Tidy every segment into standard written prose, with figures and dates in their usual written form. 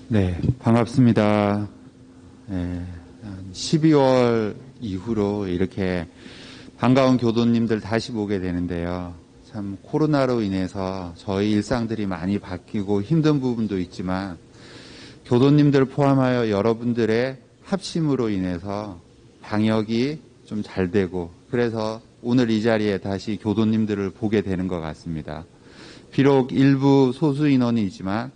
네, 반갑습니다. 12월 이후로 이렇게 반가운 교도님들 다시 보게 되는데요. 참 코로나로 인해서 저희 일상들이 많이 바뀌고 힘든 부분도 있지만 교도님들 포함하여 여러분들의 합심으로 인해서 방역이 좀 잘 되고 그래서 오늘 이 자리에 다시 교도님들을 보게 되는 것 같습니다. 비록 일부 소수 인원이지만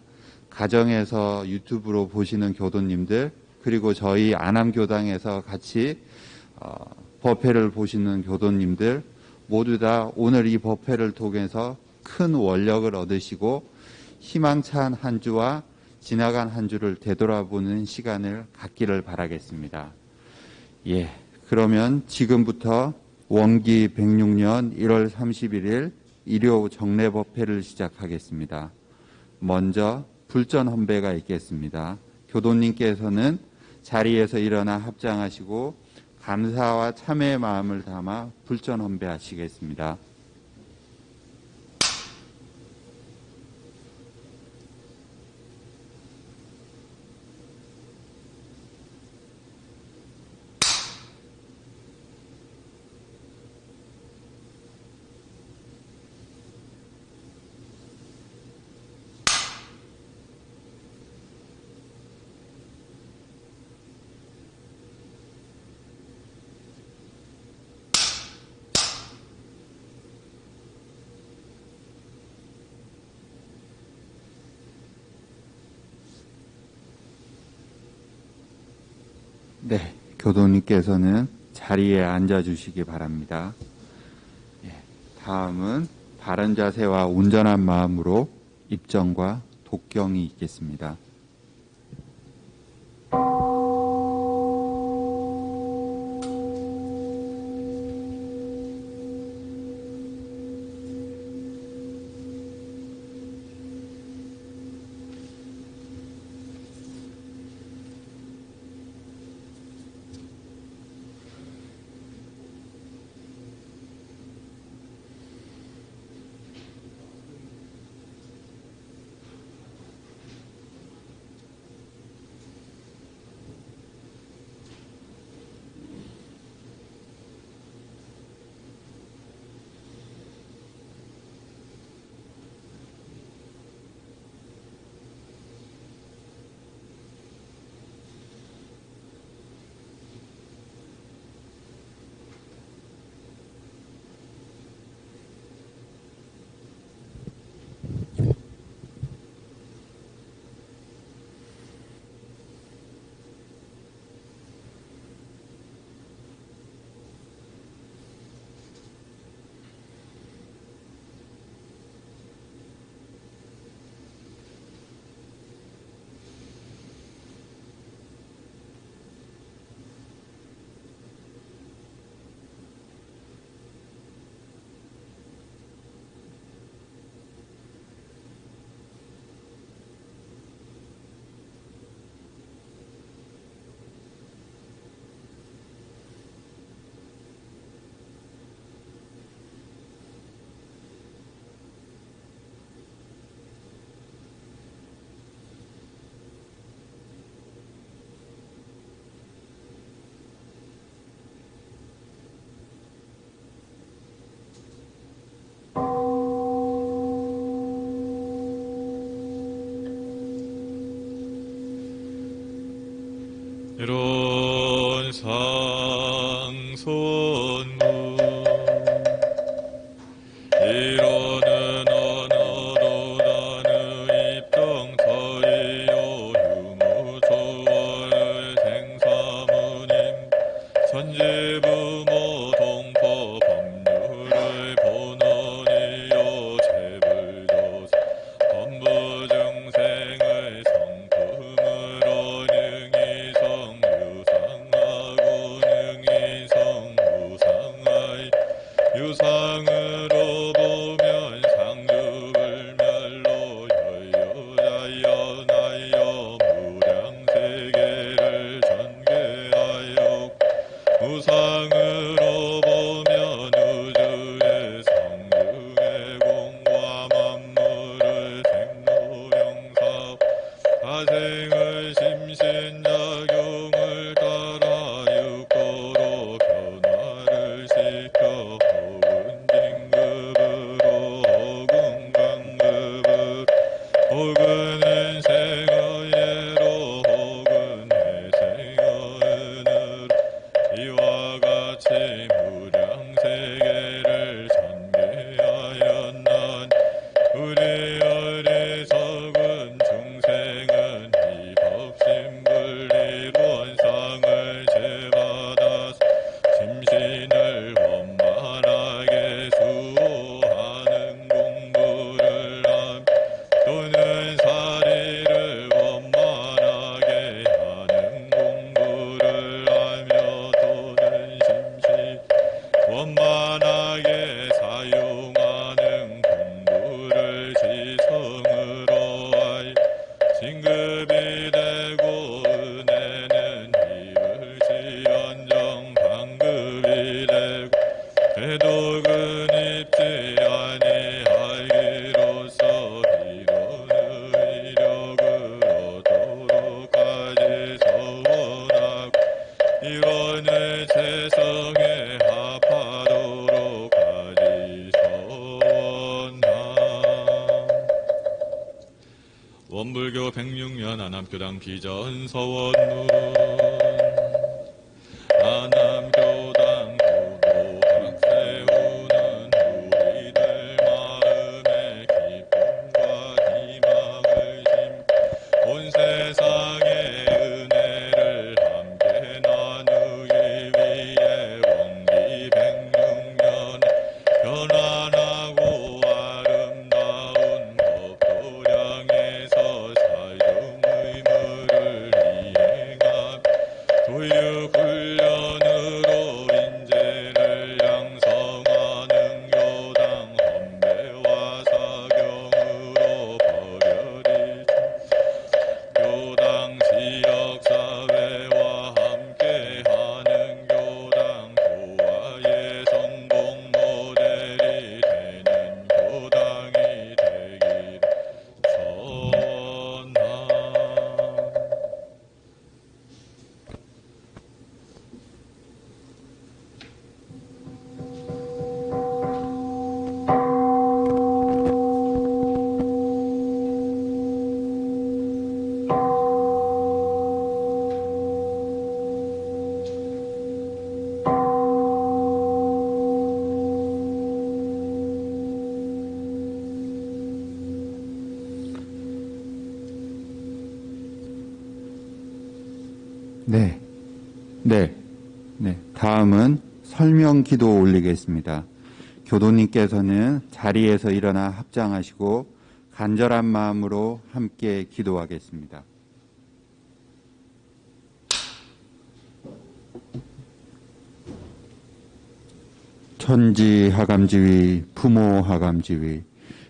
가정에서 유튜브로 보시는 교도님들 그리고 저희 안암교당에서 같이 법회를 보시는 교도님들 모두 다 오늘 이 법회를 통해서 큰 원력을 얻으시고 희망찬 한 주와 지나간 한 주를 되돌아보는 시간을 갖기를 바라겠습니다. 그러면 지금부터 원기 106년 1월 31일 일요 정례법회를 시작하겠습니다. 먼저 불전 헌배가 있겠습니다. 교도님께서는 자리에서 일어나 합장하시고 감사와 참회의 마음을 담아 불전 헌배하시겠습니다. 네, 교도님께서는 자리에 앉아주시기 바랍니다. 다음은 바른 자세와 온전한 마음으로 입정과 독경이 있겠습니다. 이런 상손무 이러는 언어도 나는 입정서이요 유무조원을 생사무님 선지부모 동포 법률을 본원이요 제불도사 법무증생의 성품으로 능이성 유상하고 능이성 혹은 은생의 예로 혹은 회생의 은으로 이와 같이 무량세계를 전개하였나니 우리 어리석은 중생은 이 법신불리로 원상을 제받아서 심신을 원만하게 수호하는 공부를 함 또는 사리를 원만하게 하는 공부를 하며 또는 심신 원만하게 사용하는 공부를 지성으로 하여 진급이 되고 은혜는 입을지언정 방급이 되고 대독은 입지 아니하기로서 이런 의력을 얻도록까지 서원하고 이원의 재성에 합하도록까지 서원함. 원불교 106년 안암교당 비전 서원문 안암교당 교도학 세우는 우리들 마음의 기쁨과 희망을 심 온 세상의 은혜를 함께 나누기 위해 원기 106년 편안하고 아름다운 법도량에서 사용 의무를 이행함 교육훈련으로 인재를 양성하는 교당 헌배와 사경으로 버려리 교당 지역사회와 함께하는 교당 교화의 성공 모델이 되는 교당이 되기를 선함. 네. 다음은 설명 기도 올리겠습니다. 교도님께서는 자리에서 일어나 합장하시고 간절한 마음으로 함께 기도하겠습니다. 천지하감지위, 부모하감지위,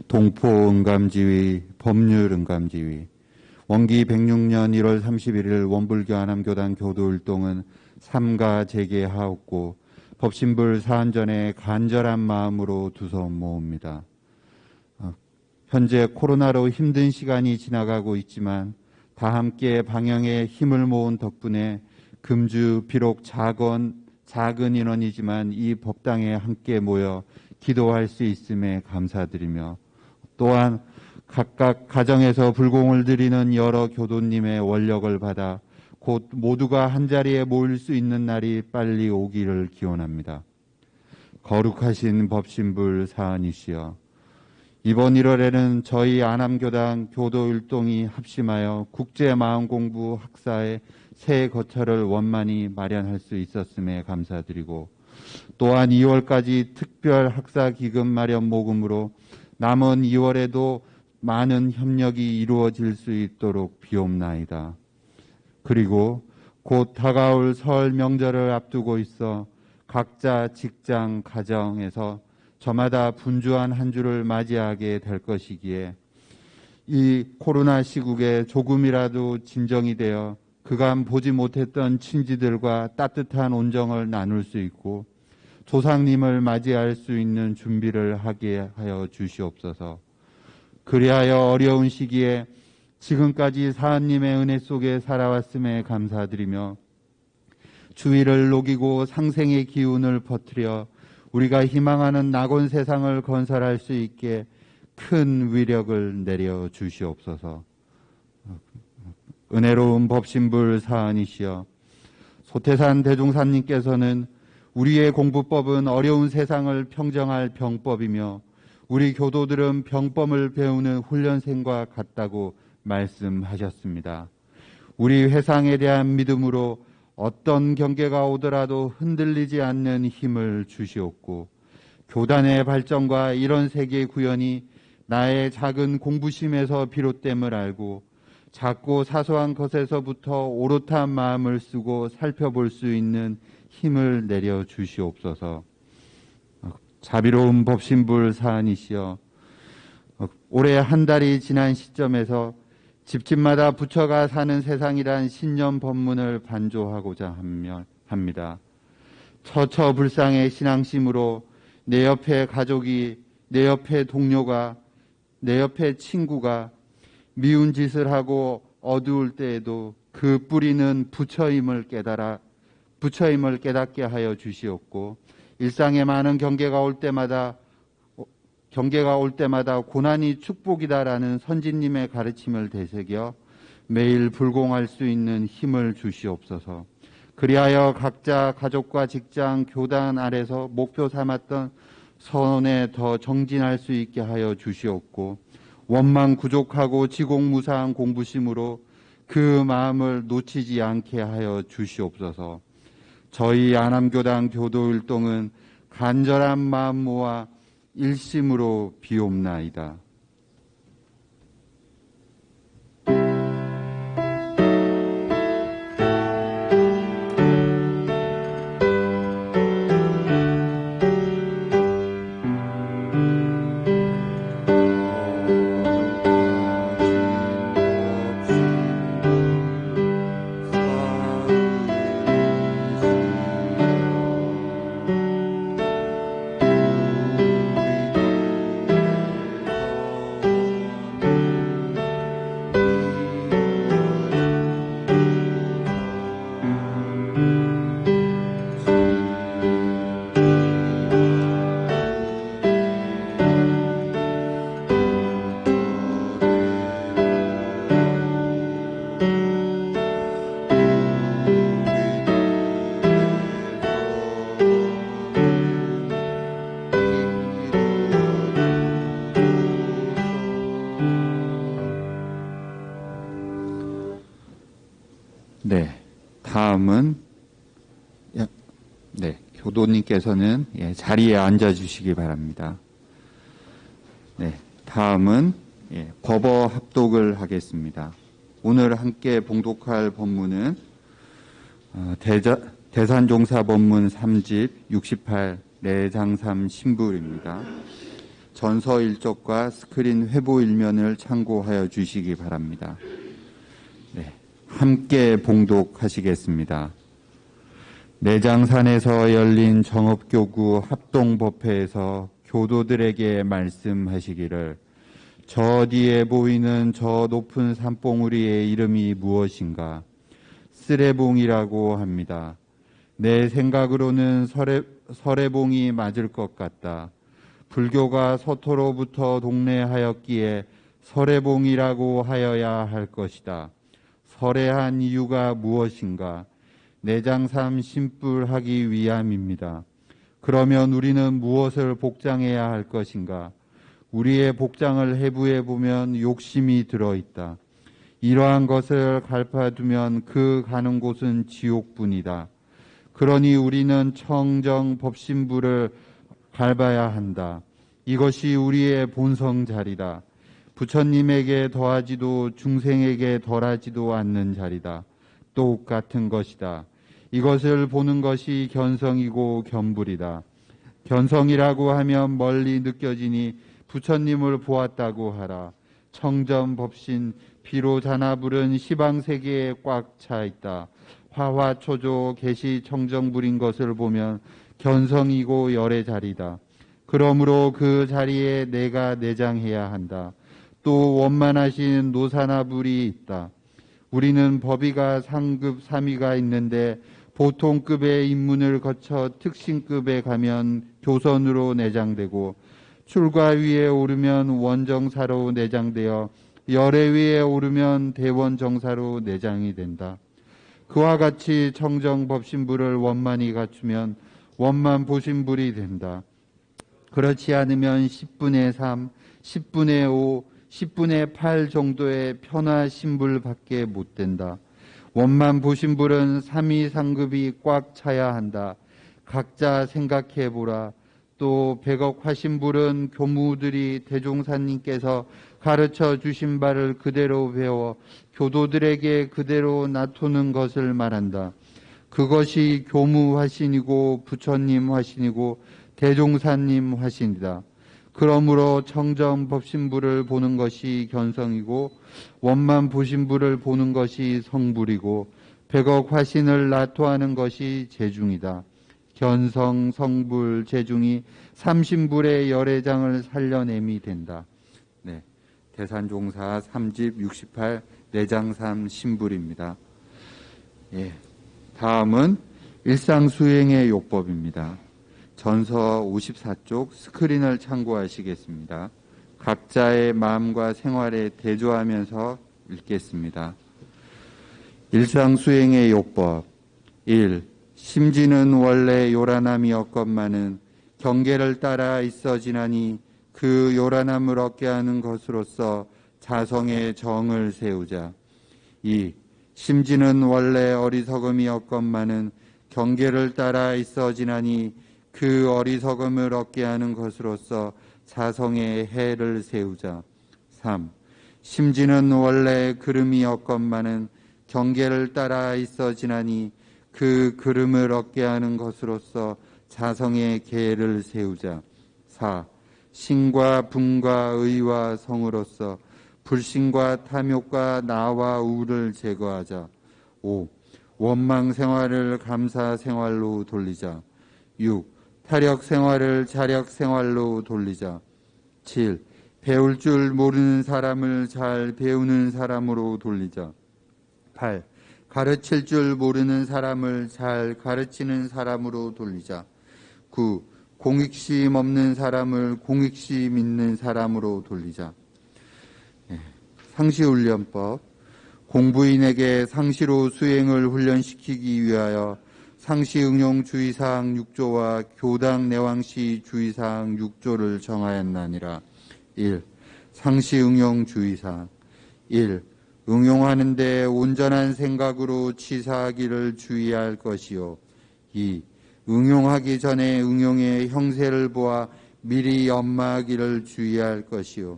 동포응감지위, 법률응감지위, 원기 106년 1월 31일 원불교 안암교당 교도율동은 삼가 재개하옵고 법신불 사안전에 간절한 마음으로 두서 모읍니다. 현재 코로나로 힘든 시간이 지나가고 있지만 다 함께 방역에 힘을 모은 덕분에 금주 비록 작은 인원이지만 이 법당에 함께 모여 기도할 수 있음에 감사드리며 또한 각각 가정에서 불공을 드리는 여러 교도님의 원력을 받아 곧 모두가 한자리에 모일 수 있는 날이 빨리 오기를 기원합니다. 거룩하신 법신불 사안이시여, 이번 1월에는 저희 안암교당 교도율동이 합심하여 국제마음공부 학사의 새 거처를 원만히 마련할 수 있었음에 감사드리고 또한 2월까지 특별 학사 기금 마련 모금으로 남은 2월에도 많은 협력이 이루어질 수 있도록 비옵나이다. 그리고 곧 다가올 설 명절을 앞두고 있어 각자 직장, 가정에서 저마다 분주한 한 주를 맞이하게 될 것이기에 이 코로나 시국에 조금이라도 진정이 되어 그간 보지 못했던 친지들과 따뜻한 온정을 나눌 수 있고 조상님을 맞이할 수 있는 준비를 하게 하여 주시옵소서. 그리하여 어려운 시기에 지금까지 사한님의 은혜 속에 살아왔음에 감사드리며 주위를 녹이고 상생의 기운을 퍼뜨려 우리가 희망하는 낙원 세상을 건설할 수 있게 큰 위력을 내려 주시옵소서. 은혜로운 법신불 사안이시여 소태산 대종사님께서는 우리의 공부법은 어려운 세상을 평정할 병법이며 우리 교도들은 병법을 배우는 훈련생과 같다고 말씀하셨습니다. 우리 회상에 대한 믿음으로 어떤 경계가 오더라도 흔들리지 않는 힘을 주시옵고 교단의 발전과 이런 세계 구현이 나의 작은 공부심에서 비롯됨을 알고 작고 사소한 것에서부터 오롯한 마음을 쓰고 살펴볼 수 있는 힘을 내려 주시옵소서. 자비로운 법신불 사안이시여 올해 한 달이 지난 시점에서 집집마다 부처가 사는 세상이란 신년 법문을 반조하고자 합니다. 처처불상의 신앙심으로 내 옆에 가족이, 내 옆에 동료가, 내 옆에 친구가 미운 짓을 하고 어두울 때에도 그 뿌리는 부처임을 깨닫게 하여 주시옵고 일상에 많은 경계가 올 때마다 고난이 축복이다라는 선지님의 가르침을 되새겨 매일 불공할 수 있는 힘을 주시옵소서. 그리하여 각자 가족과 직장, 교단 아래서 목표 삼았던 선에 더 정진할 수 있게 하여 주시옵고 원망 구족하고 지공무사한 공부심으로 그 마음을 놓치지 않게 하여 주시옵소서. 저희 안암교당 교도율동은 간절한 마음 모아 일심으로 비옵나이다. 네, 다음은 교도님께서는 자리에 앉아주시기 바랍니다. 네, 다음은 법어 합독을 하겠습니다. 오늘 함께 봉독할 법문은 대산종사 법문 3집 68 내장삼 신불입니다. 전서 1쪽과 스크린 회보 1면을 참고하여 주시기 바랍니다. 네, 함께 봉독하시겠습니다. 내장산에서 열린 정업교구 합동법회에서 교도들에게 말씀하시기를 저 뒤에 보이는 저 높은 산봉우리의 이름이 무엇인가? 쓰레봉이라고 합니다. 내 생각으로는 설해봉이 맞을 것 같다. 불교가 서토로부터 동래하였기에 설해봉이라고 하여야 할 것이다. 설해한 이유가 무엇인가? 내장삼 신불하기 위함입니다. 그러면 우리는 무엇을 복장해야 할 것인가? 우리의 복장을 해부해 보면 욕심이 들어있다. 이러한 것을 갈파두면 그 가는 곳은 지옥뿐이다. 그러니 우리는 청정 법신부를 밟아야 한다. 이것이 우리의 본성 자리다. 부처님에게 더하지도 중생에게 덜하지도 않는 자리다. 똑같은 것이다. 이것을 보는 것이 견성이고 견불이다. 견성이라고 하면 멀리 느껴지니 부처님을 보았다고 하라. 청정 법신 비로 자나불은 시방세계에 꽉 차 있다. 화화초조 계시 청정불인 것을 보면 견성이고 열의 자리다. 그러므로 그 자리에 내가 내장해야 한다. 또 원만하신 노사나불이 있다. 우리는 법위가 상급 3위가 있는데 보통급의 입문을 거쳐 특신급에 가면 교선으로 내장되고 출가 위에 오르면 원정사로 내장되어 열애 위에 오르면 대원정사로 내장이 된다. 그와 같이 청정법신부를 원만히 갖추면 원만 보신불이 된다. 그렇지 않으면 10분의 3, 10분의 5, 10분의 8 정도의 편화신불밖에 못 된다. 원만 보신불은 3위 상급이 꽉 차야 한다. 각자 생각해보라. 또 100억 화신불은 교무들이 대종사님께서 가르쳐 주신 바를 그대로 배워 교도들에게 그대로 놔두는 것을 말한다. 그것이 교무 화신이고 부처님 화신이고 대종사님 화신이다. 그러므로 청정법신부를 보는 것이 견성이고 원만 보신부를 보는 것이 성불이고 100억 화신을 나토하는 것이 재중이다. 견성, 성불, 재중이 삼신불의 열애장을 살려냄이 된다. 네, 대산종사 3집 68 내장삼 신불입니다. 예, 다음은 일상수행의 요법입니다. 전서 54쪽 스크린을 참고하시겠습니다. 각자의 마음과 생활에 대조하면서 읽겠습니다. 일상수행의 요법 1. 심지는 원래 요란함이었건만은 경계를 따라 있어지나니 그 요란함을 얻게 하는 것으로서 자성의 정을 세우자. 2. 심지는 원래 어리석음이었건만은 경계를 따라 있어지나니 그 어리석음을 얻게 하는 것으로서 자성의 해를 세우자. 3. 심지는 원래 그름이었건만은 경계를 따라 있어지나니 그 그름을 얻게 하는 것으로서 자성의 계를 세우자. 4. 신과 분과 의와 성으로서 불신과 탐욕과 나와 우를 제거하자. 5. 원망 생활을 감사 생활로 돌리자. 6. 타력 생활을 자력 생활로 돌리자. 7. 배울 줄 모르는 사람을 잘 배우는 사람으로 돌리자. 8. 가르칠 줄 모르는 사람을 잘 가르치는 사람으로 돌리자. 9. 공익심 없는 사람을 공익심 있는 사람으로 돌리자. 상시훈련법. 공부인에게 상시로 수행을 훈련시키기 위하여 상시응용 주의사항 6조와 교당 내왕시 주의사항 6조를 정하였나니라. 1. 상시응용 주의사항. 1. 응용하는데 온전한 생각으로 치사하기를 주의할 것이요. 2. 응용하기 전에 응용의 형세를 보아 미리 연마하기를 주의할 것이요.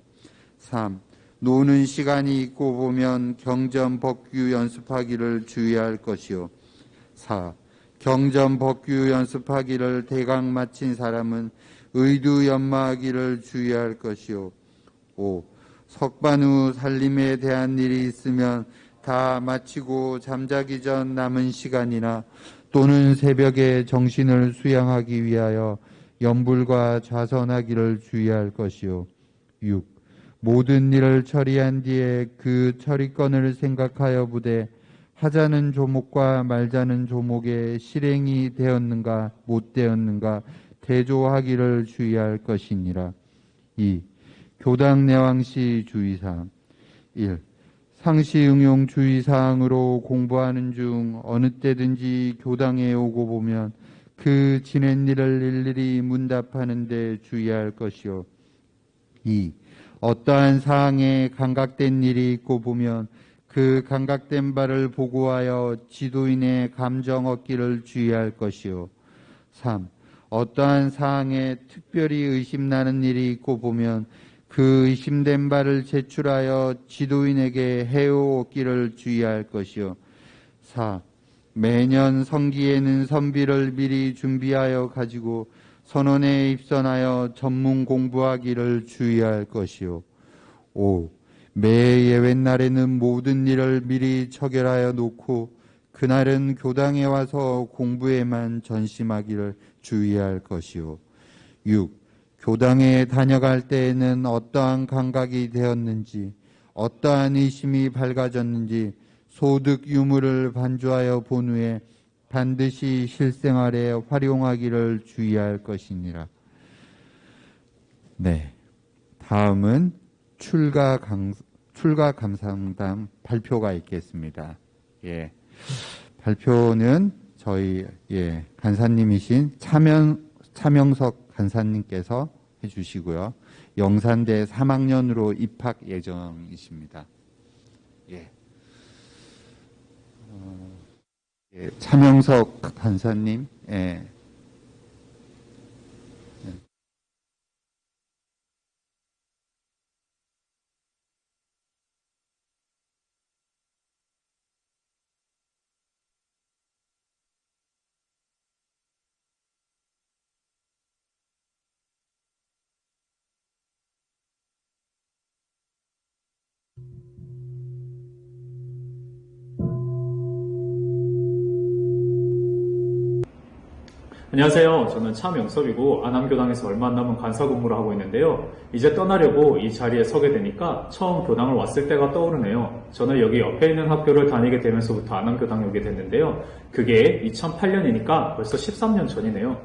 3. 노는 시간이 있고 보면 경전 법규 연습하기를 주의할 것이요. 4. 경전 법규 연습하기를 대강 마친 사람은 의두 연마하기를 주의할 것이요. 5. 석반 후 살림에 대한 일이 있으면 다 마치고 잠자기 전 남은 시간이나 또는 새벽에 정신을 수양하기 위하여 염불과 좌선하기를 주의할 것이요. 6. 모든 일을 처리한 뒤에 그 처리건을 생각하여 보되 하자는 조목과 말자는 조목에 실행이 되었는가 못 되었는가 대조하기를 주의할 것이니라. 2. 교당 내왕시 주의사항. 1. 상시응용 주의사항으로 공부하는 중 어느 때든지 교당에 오고 보면 그 지낸 일을 일일이 문답하는 데 주의할 것이요. 2. 어떠한 사항에 감각된 일이 있고 보면 그 감각된 바를 보고하여 지도인의 감정 얻기를 주의할 것이요. 3. 어떠한 사항에 특별히 의심나는 일이 있고 보면 그 의심된 바를 제출하여 지도인에게 해오 얻기를 주의할 것이요. 4. 매년 성기에는 선비를 미리 준비하여 가지고 선원에 입선하여 전문 공부하기를 주의할 것이요. 5. 매 예외날에는 모든 일을 미리 처결하여 놓고 그날은 교당에 와서 공부에만 전심하기를 주의할 것이요. 6. 교당에 다녀갈 때에는 어떠한 감각이 되었는지 어떠한 의심이 밝아졌는지 소득 유무를 반주하여 본 후에 반드시 실생활에 활용하기를 주의할 것이니라. 네. 다음은 출가 감상단 발표가 있겠습니다. 예. 발표는 저희, 간사님이신 차명석 간사님께서 해주시고요. 영산대 3학년으로 입학 예정이십니다. 예. 차명석 간사님, 예. 안녕하세요. 저는 차명섭이고 안암교당에서 얼마 안 남은 간사 근무를 하고 있는데요. 이제 떠나려고 이 자리에 서게 되니까 처음 교당을 왔을 때가 떠오르네요. 저는 여기 옆에 있는 학교를 다니게 되면서부터 안암교당에 오게 됐는데요. 그게 2008년이니까 벌써 13년 전이네요.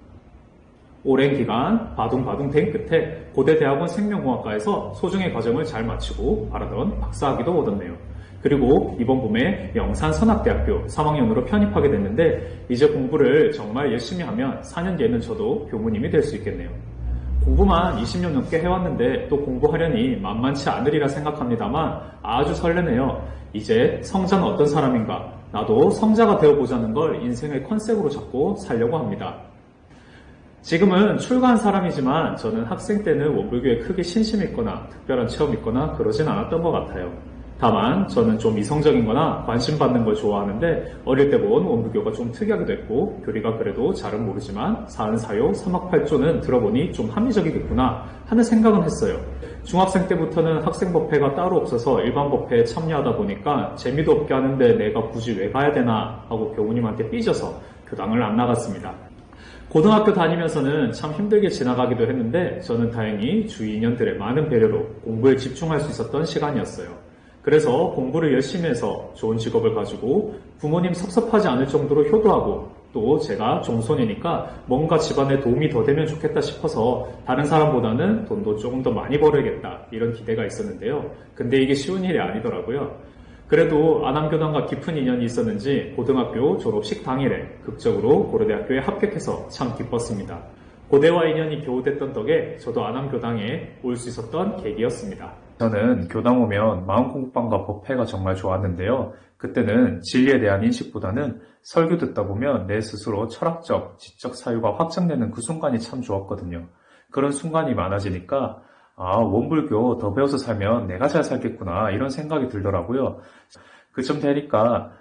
오랜 기간 바둥바둥 된 끝에 고대대학원 생명공학과에서 소중의 과정을 잘 마치고 바라던 박사학위도 얻었네요. 그리고 이번 봄에 영산선악대학교 3학년으로 편입하게 됐는데 이제 공부를 정말 열심히 하면 4년 뒤에는 저도 교무님이 될 수 있겠네요. 공부만 20년 넘게 해왔는데 또 공부하려니 만만치 않으리라 생각합니다만 아주 설레네요. 이제 성자는 어떤 사람인가? 나도 성자가 되어보자는 걸 인생의 컨셉으로 잡고 살려고 합니다. 지금은 출가한 사람이지만 저는 학생 때는 원불교에 크게 신심 있거나 특별한 체험 있거나 그러진 않았던 것 같아요. 다만 저는 좀 이성적인 거나 관심 받는 걸 좋아하는데 어릴 때 본 원불교가 좀 특이하기도 했고 교리가 그래도 잘은 모르지만 사은사요, 삼학팔조는 들어보니 좀 합리적이겠구나 하는 생각은 했어요. 중학생 때부터는 학생법회가 따로 없어서 일반법회에 참여하다 보니까 재미도 없게 하는데 내가 굳이 왜 가야 되나 하고 교무님한테 삐져서 교당을 안 나갔습니다. 고등학교 다니면서는 참 힘들게 지나가기도 했는데 저는 다행히 주위 인연들의 많은 배려로 공부에 집중할 수 있었던 시간이었어요. 그래서 공부를 열심히 해서 좋은 직업을 가지고 부모님 섭섭하지 않을 정도로 효도하고 또 제가 종손이니까 뭔가 집안에 도움이 더 되면 좋겠다 싶어서 다른 사람보다는 돈도 조금 더 많이 벌어야겠다 이런 기대가 있었는데요. 근데 이게 쉬운 일이 아니더라고요. 그래도 안암교당과 깊은 인연이 있었는지 고등학교 졸업식 당일에 극적으로 고려대학교에 합격해서 참 기뻤습니다. 고대와 인연이 교우됐던 덕에 저도 안암교당에 올 수 있었던 계기였습니다. 저는 교당 오면 마음공부방과 법회가 정말 좋았는데요. 그때는 진리에 대한 인식보다는 설교 듣다 보면 내 스스로 철학적, 지적 사유가 확장되는 그 순간이 참 좋았거든요. 그런 순간이 많아지니까 원불교 더 배워서 살면 내가 잘 살겠구나 이런 생각이 들더라고요. 그쯤 되니까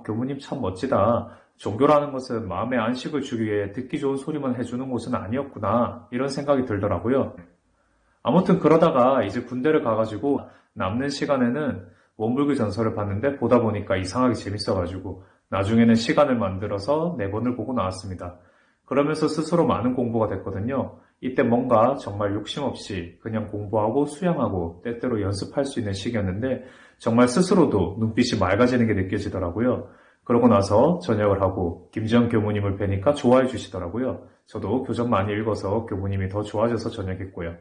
교무님 참 멋지다. 종교라는 것은 마음의 안식을 주기 위해 듣기 좋은 소리만 해주는 곳은 아니었구나 이런 생각이 들더라고요. 아무튼 그러다가 이제 군대를 가가지고 남는 시간에는 원불교 전설을 봤는데 보다 보니까 이상하게 재밌어가지고 나중에는 시간을 만들어서 4번을 보고 나왔습니다. 그러면서 스스로 많은 공부가 됐거든요. 이때 뭔가 정말 욕심 없이 그냥 공부하고 수양하고 때때로 연습할 수 있는 시기였는데 정말 스스로도 눈빛이 맑아지는 게 느껴지더라고요. 그러고 나서 전역을 하고 김지영 교무님을 뵈니까 좋아해 주시더라고요. 저도 교전 많이 읽어서 교무님이 더 좋아져서 전역했고요.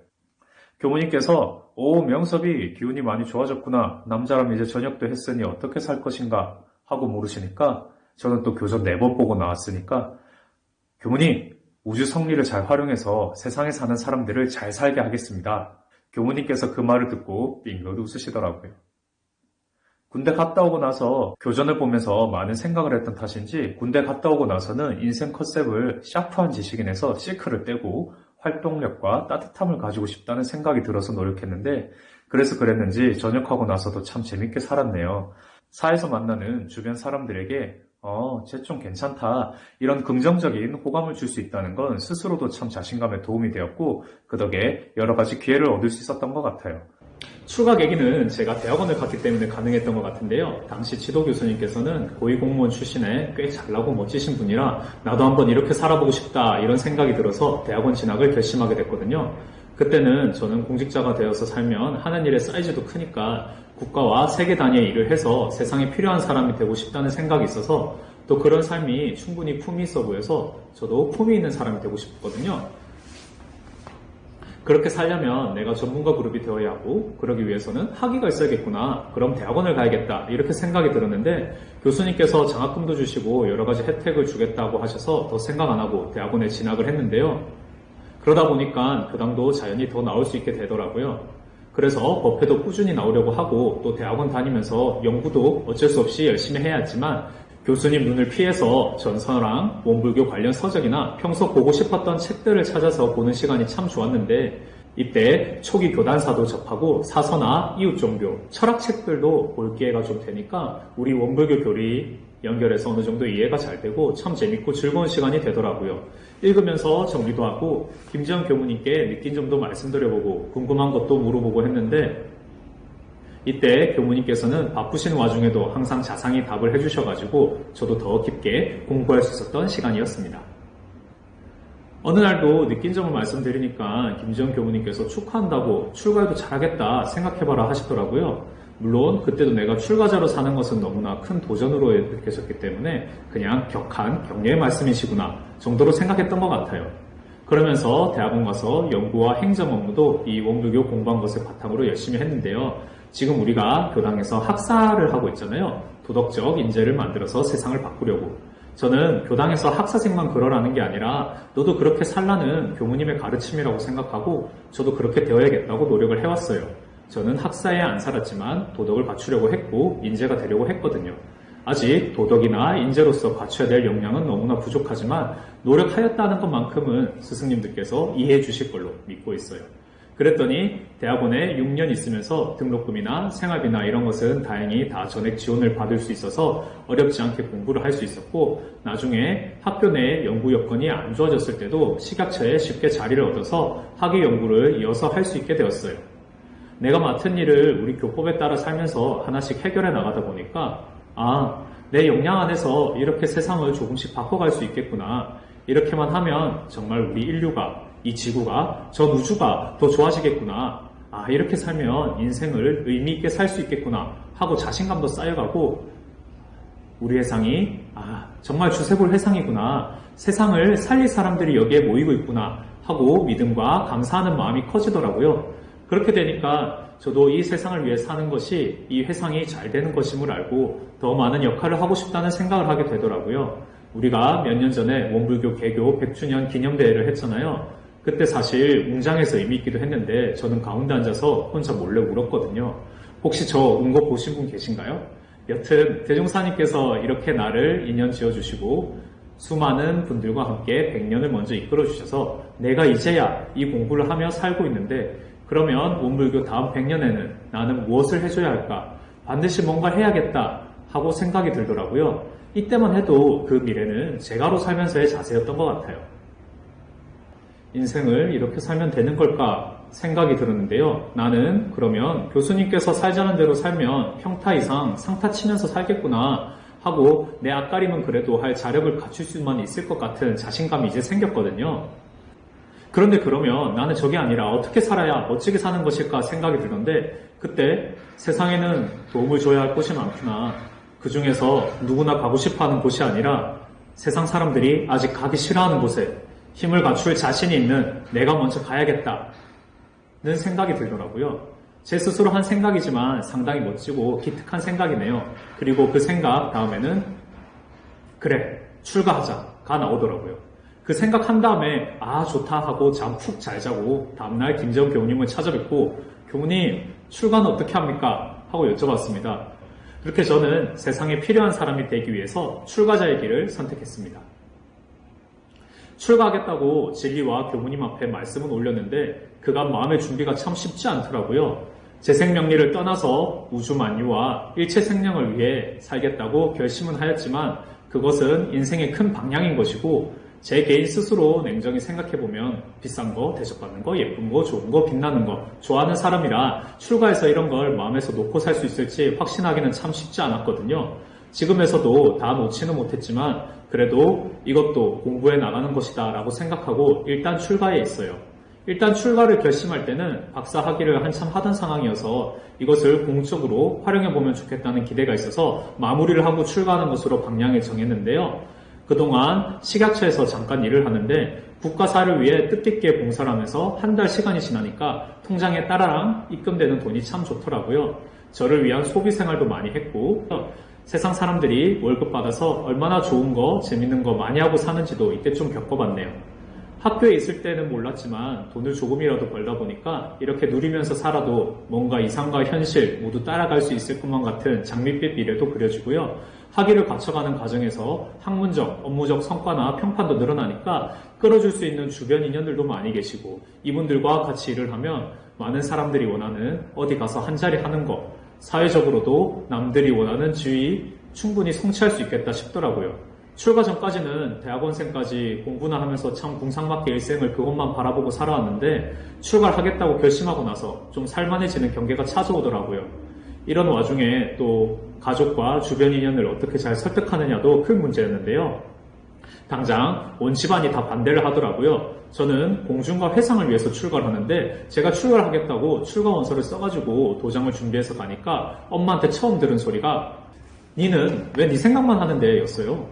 교무님께서 명섭이 기운이 많이 좋아졌구나. 남자라면 이제 전역도 했으니 어떻게 살 것인가 하고 물으시니까 저는 또 교전 4번 보고 나왔으니까 교무님, 우주 성리를 잘 활용해서 세상에 사는 사람들을 잘 살게 하겠습니다. 교무님께서 그 말을 듣고 빙긋 웃으시더라고요. 군대 갔다 오고 나서 교전을 보면서 많은 생각을 했던 탓인지 군대 갔다 오고 나서는 인생 컨셉을 샤프한 지식인에서 시크를 떼고 활동력과 따뜻함을 가지고 싶다는 생각이 들어서 노력했는데 그래서 그랬는지 전역하고 나서도 참 재밌게 살았네요. 사회에서 만나는 주변 사람들에게 쟤 좀 괜찮다 이런 긍정적인 호감을 줄 수 있다는 건 스스로도 참 자신감에 도움이 되었고 그 덕에 여러 가지 기회를 얻을 수 있었던 것 같아요. 출가 계기는 제가 대학원을 갔기 때문에 가능했던 것 같은데요. 당시 지도 교수님께서는 고위공무원 출신에 꽤 잘나고 멋지신 분이라 나도 한번 이렇게 살아보고 싶다 이런 생각이 들어서 대학원 진학을 결심하게 됐거든요. 그때는 저는 공직자가 되어서 살면 하는 일의 사이즈도 크니까 국가와 세계 단위의 일을 해서 세상에 필요한 사람이 되고 싶다는 생각이 있어서 또 그런 삶이 충분히 품이 있어 보여서 저도 품이 있는 사람이 되고 싶거든요. 그렇게 살려면 내가 전문가 그룹이 되어야 하고 그러기 위해서는 학위가 있어야겠구나. 그럼 대학원을 가야겠다. 이렇게 생각이 들었는데 교수님께서 장학금도 주시고 여러 가지 혜택을 주겠다고 하셔서 더 생각 안 하고 대학원에 진학을 했는데요. 그러다 보니까 교당도 자연히 더 나올 수 있게 되더라고요. 그래서 법회도 꾸준히 나오려고 하고 또 대학원 다니면서 연구도 어쩔 수 없이 열심히 해야 했지만 교수님 눈을 피해서 전서랑 원불교 관련 서적이나 평소 보고 싶었던 책들을 찾아서 보는 시간이 참 좋았는데 이때 초기 교단사도 접하고 사서나 이웃종교, 철학책들도 볼 기회가 좀 되니까 우리 원불교 교리 연결해서 어느 정도 이해가 잘 되고 참 재밌고 즐거운 시간이 되더라고요. 읽으면서 정리도 하고 김지영 교무님께 느낀 점도 말씀드려보고 궁금한 것도 물어보고 했는데 이때 교무님께서는 바쁘신 와중에도 항상 자상히 답을 해주셔가지고 저도 더 깊게 공부할 수 있었던 시간이었습니다. 어느 날도 느낀 점을 말씀드리니까 김지영 교무님께서 축하한다고 출가해도 잘하겠다 생각해봐라 하시더라고요. 물론 그때도 내가 출가자로 사는 것은 너무나 큰 도전으로 느껴졌기 때문에 그냥 격한 격려의 말씀이시구나 정도로 생각했던 것 같아요. 그러면서 대학원 가서 연구와 행정 업무도 이 원불교 공부한 것을 바탕으로 열심히 했는데요. 지금 우리가 교당에서 학사를 하고 있잖아요. 도덕적 인재를 만들어서 세상을 바꾸려고. 저는 교당에서 학사생만 그러라는 게 아니라 너도 그렇게 살라는 교무님의 가르침이라고 생각하고 저도 그렇게 되어야겠다고 노력을 해왔어요. 저는 학사에 안 살았지만 도덕을 갖추려고 했고 인재가 되려고 했거든요. 아직 도덕이나 인재로서 갖춰야 될 역량은 너무나 부족하지만 노력하였다는 것만큼은 스승님들께서 이해해 주실 걸로 믿고 있어요. 그랬더니 대학원에 6년 있으면서 등록금이나 생활비나 이런 것은 다행히 다 전액 지원을 받을 수 있어서 어렵지 않게 공부를 할 수 있었고 나중에 학교 내 연구 여건이 안 좋아졌을 때도 식약처에 쉽게 자리를 얻어서 학위 연구를 이어서 할 수 있게 되었어요. 내가 맡은 일을 우리 교법에 따라 살면서 하나씩 해결해 나가다 보니까 내 역량 안에서 이렇게 세상을 조금씩 바꿔갈 수 있겠구나. 이렇게만 하면 정말 우리 인류가 이 지구가 전 우주가 더 좋아지겠구나. 이렇게 살면 인생을 의미 있게 살 수 있겠구나 하고 자신감도 쌓여가고 우리 회상이 정말 주세볼 회상이구나. 세상을 살릴 사람들이 여기에 모이고 있구나 하고 믿음과 감사하는 마음이 커지더라고요. 그렇게 되니까 저도 이 세상을 위해 사는 것이 이 회상이 잘 되는 것임을 알고 더 많은 역할을 하고 싶다는 생각을 하게 되더라고요. 우리가 몇 년 전에 원불교 개교 100주년 기념대회를 했잖아요. 그때 사실 웅장해서 의미 있기도 했는데 저는 가운데 앉아서 혼자 몰래 울었거든요. 혹시 저 운 거 보신 분 계신가요? 여튼 대종사님께서 이렇게 나를 인연 지어주시고 수많은 분들과 함께 100년을 먼저 이끌어주셔서 내가 이제야 이 공부를 하며 살고 있는데 그러면 원불교 다음 100년에는 나는 무엇을 해줘야 할까? 반드시 뭔가 해야겠다 하고 생각이 들더라고요. 이때만 해도 그 미래는 제가로 살면서의 자세였던 것 같아요. 인생을 이렇게 살면 되는 걸까 생각이 들었는데요. 나는 그러면 교수님께서 살자는 대로 살면 평타 이상 상타 치면서 살겠구나 하고 내 앞가림은 그래도 할 자력을 갖출 수만 있을 것 같은 자신감이 이제 생겼거든요. 그런데 그러면 나는 저게 아니라 어떻게 살아야 멋지게 사는 것일까 생각이 들던데 그때 세상에는 도움을 줘야 할 곳이 많구나. 그 중에서 누구나 가고 싶어하는 곳이 아니라 세상 사람들이 아직 가기 싫어하는 곳에 힘을 갖출 자신이 있는 내가 먼저 가야겠다는 생각이 들더라고요. 제 스스로 한 생각이지만 상당히 멋지고 기특한 생각이네요. 그리고 그 생각 다음에는 그래 출가하자가 나오더라고요. 그 생각한 다음에 좋다 하고 잠 푹 잘 자고 다음날 김재원 교우님을 찾아뵙고 교우님 출가는 어떻게 합니까? 하고 여쭤봤습니다. 그렇게 저는 세상에 필요한 사람이 되기 위해서 출가자의 길을 선택했습니다. 출가하겠다고 진리와 교무님 앞에 말씀은 올렸는데 그간 마음의 준비가 참 쉽지 않더라고요. 제 생명리를 떠나서 우주 만유와 일체 생명을 위해 살겠다고 결심은 하였지만 그것은 인생의 큰 방향인 것이고 제 개인 스스로 냉정히 생각해보면 비싼 거, 대접받는 거, 예쁜 거, 좋은 거, 빛나는 거 좋아하는 사람이라 출가해서 이런 걸 마음에서 놓고 살 수 있을지 확신하기는 참 쉽지 않았거든요. 지금에서도 다 놓지는 못했지만 그래도 이것도 공부해 나가는 것이다 라고 생각하고 일단 출가해 있어요. 일단 출가를 결심할 때는 박사 학위를 한참 하던 상황이어서 이것을 공적으로 활용해보면 좋겠다는 기대가 있어서 마무리를 하고 출가하는 것으로 방향을 정했는데요. 그동안 식약처에서 잠깐 일을 하는데 국가사를 위해 뜻깊게 봉사를 하면서 한 달 시간이 지나니까 통장에 따라랑 입금되는 돈이 참 좋더라고요. 저를 위한 소비 생활도 많이 했고 세상 사람들이 월급 받아서 얼마나 좋은 거, 재밌는 거 많이 하고 사는지도 이때 좀 겪어봤네요. 학교에 있을 때는 몰랐지만 돈을 조금이라도 벌다 보니까 이렇게 누리면서 살아도 뭔가 이상과 현실 모두 따라갈 수 있을 것만 같은 장밋빛 미래도 그려지고요. 학위를 갖춰가는 과정에서 학문적, 업무적 성과나 평판도 늘어나니까 끌어줄 수 있는 주변 인연들도 많이 계시고 이분들과 같이 일을 하면 많은 사람들이 원하는 어디 가서 한 자리 하는 거, 사회적으로도 남들이 원하는 지위 충분히 성취할 수 있겠다 싶더라고요. 출가 전까지는 대학원생까지 공부나 하면서 참 궁상맞게 일생을 그것만 바라보고 살아왔는데 출가를 하겠다고 결심하고 나서 좀 살만해지는 경계가 찾아오더라고요. 이런 와중에 또 가족과 주변 인연을 어떻게 잘 설득하느냐도 큰 문제였는데요. 당장 온 집안이 다 반대를 하더라고요. 저는 공준과 회상을 위해서 출가를 하는데 제가 출가를 하겠다고 출가 원서를 써가지고 도장을 준비해서 가니까 엄마한테 처음 들은 소리가 니는 왜 네 생각만 하는데 였어요.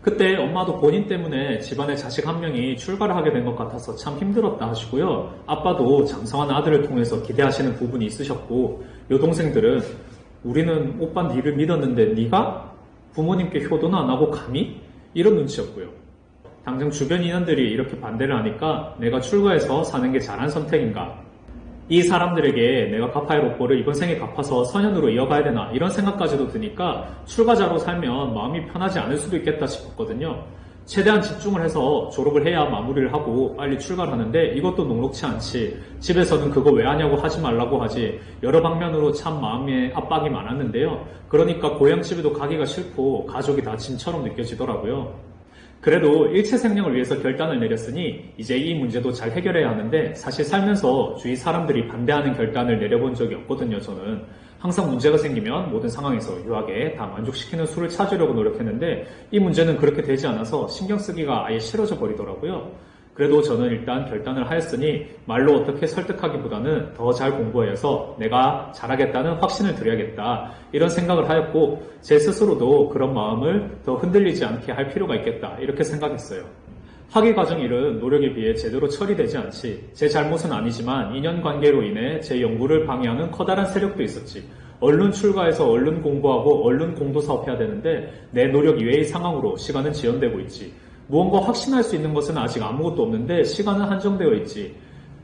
그때 엄마도 본인 때문에 집안에 자식 한 명이 출가를 하게 된 것 같아서 참 힘들었다 하시고요. 아빠도 장성한 아들을 통해서 기대하시는 부분이 있으셨고 여동생들은 우리는 오빠 니를 믿었는데 니가 부모님께 효도는 안 하고 감히? 이런 눈치였고요. 당장 주변 인연들이 이렇게 반대를 하니까 내가 출가해서 사는 게 잘한 선택인가? 이 사람들에게 내가 갚아야 할 옥보를 이번 생에 갚아서 선현으로 이어가야 되나 이런 생각까지도 드니까 출가자로 살면 마음이 편하지 않을 수도 있겠다 싶었거든요. 최대한 집중을 해서 졸업을 해야 마무리를 하고 빨리 출가를 하는데 이것도 녹록치 않지. 집에서는 그거 왜 하냐고 하지 말라고 하지. 여러 방면으로 참 마음에 압박이 많았는데요. 그러니까 고향집에도 가기가 싫고 가족이 다 짐처럼 느껴지더라고요. 그래도 일체 생명을 위해서 결단을 내렸으니 이제 이 문제도 잘 해결해야 하는데 사실 살면서 주위 사람들이 반대하는 결단을 내려본 적이 없거든요. 저는 항상 문제가 생기면 모든 상황에서 유하게 다 만족시키는 수를 찾으려고 노력했는데 이 문제는 그렇게 되지 않아서 신경 쓰기가 아예 싫어져 버리더라고요. 그래도 저는 일단 결단을 하였으니 말로 어떻게 설득하기보다는 더 잘 공부해서 내가 잘하겠다는 확신을 드려야겠다 이런 생각을 하였고 제 스스로도 그런 마음을 더 흔들리지 않게 할 필요가 있겠다 이렇게 생각했어요. 학위 과정 일은 노력에 비해 제대로 처리되지 않지. 제 잘못은 아니지만 인연관계로 인해 제 연구를 방해하는 커다란 세력도 있었지. 얼른 출가해서 얼른 공부하고 얼른 공도사업해야 되는데 내 노력 이외의 상황으로 시간은 지연되고 있지. 무언가 확신할 수 있는 것은 아직 아무것도 없는데 시간은 한정되어 있지.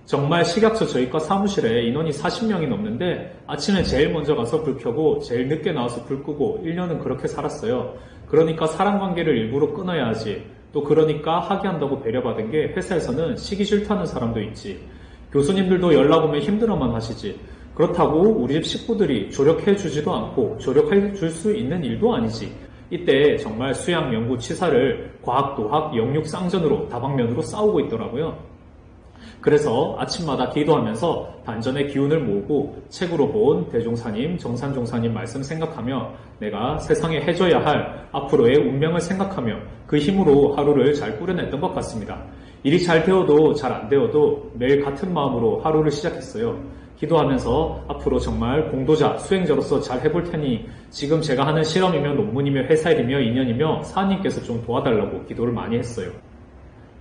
정말 식약처 저희과 사무실에 인원이 40명이 넘는데 아침에 제일 먼저 가서 불 켜고 제일 늦게 나와서 불 끄고 1년은 그렇게 살았어요. 그러니까 사람관계를 일부러 끊어야 하지. 또 그러니까 학위한다고 배려받은 게 회사에서는 시기 싫다는 사람도 있지. 교수님들도 연락 오면 힘들어만 하시지. 그렇다고 우리 집 식구들이 조력해주지도 않고 조력해줄 수 있는 일도 아니지. 이때 정말 수양, 연구, 치사를 과학, 도학, 영육, 쌍전으로 다방면으로 싸우고 있더라고요. 그래서 아침마다 기도하면서 단전의 기운을 모으고 책으로 본 대종사님, 정산종사님 말씀 생각하며 내가 세상에 해줘야 할 앞으로의 운명을 생각하며 그 힘으로 하루를 잘 꾸려냈던 것 같습니다. 일이 잘 되어도 잘 안 되어도 매일 같은 마음으로 하루를 시작했어요. 기도하면서 앞으로 정말 공도자, 수행자로서 잘 해볼 테니 지금 제가 하는 실험이며 논문이며 회사일이며 인연이며 사님께서 좀 도와달라고 기도를 많이 했어요.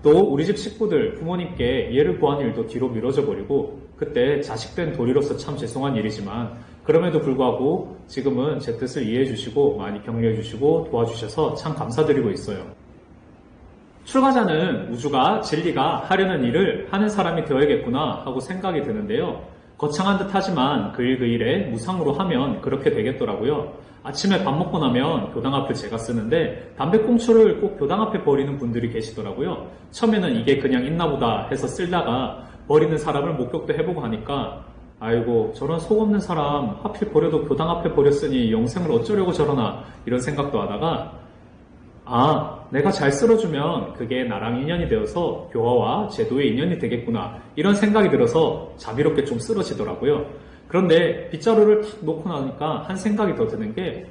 또 우리 집 식구들, 부모님께 예를 구하는 일도 뒤로 미뤄져 버리고 그때 자식된 도리로서 참 죄송한 일이지만 그럼에도 불구하고 지금은 제 뜻을 이해해 주시고 많이 격려해 주시고 도와주셔서 참 감사드리고 있어요. 출가자는 우주가 진리가 하려는 일을 하는 사람이 되어야겠구나 하고 생각이 드는데요. 거창한 듯 하지만 그 일에 무상으로 하면 그렇게 되겠더라고요. 아침에 밥 먹고 나면 교당 앞을 제가 쓰는데 담배꽁초를 꼭 교당 앞에 버리는 분들이 계시더라고요. 처음에는 이게 그냥 있나 보다 해서 쓸다가 버리는 사람을 목격도 해보고 하니까 아이고 저런 속 없는 사람 하필 버려도 교당 앞에 버렸으니 영생을 어쩌려고 저러나 이런 생각도 하다가 내가 잘 쓸어주면 그게 나랑 인연이 되어서 교화와 제도의 인연이 되겠구나 이런 생각이 들어서 자비롭게 좀 쓰러지더라고요. 그런데 빗자루를 탁 놓고 나니까 한 생각이 더 드는 게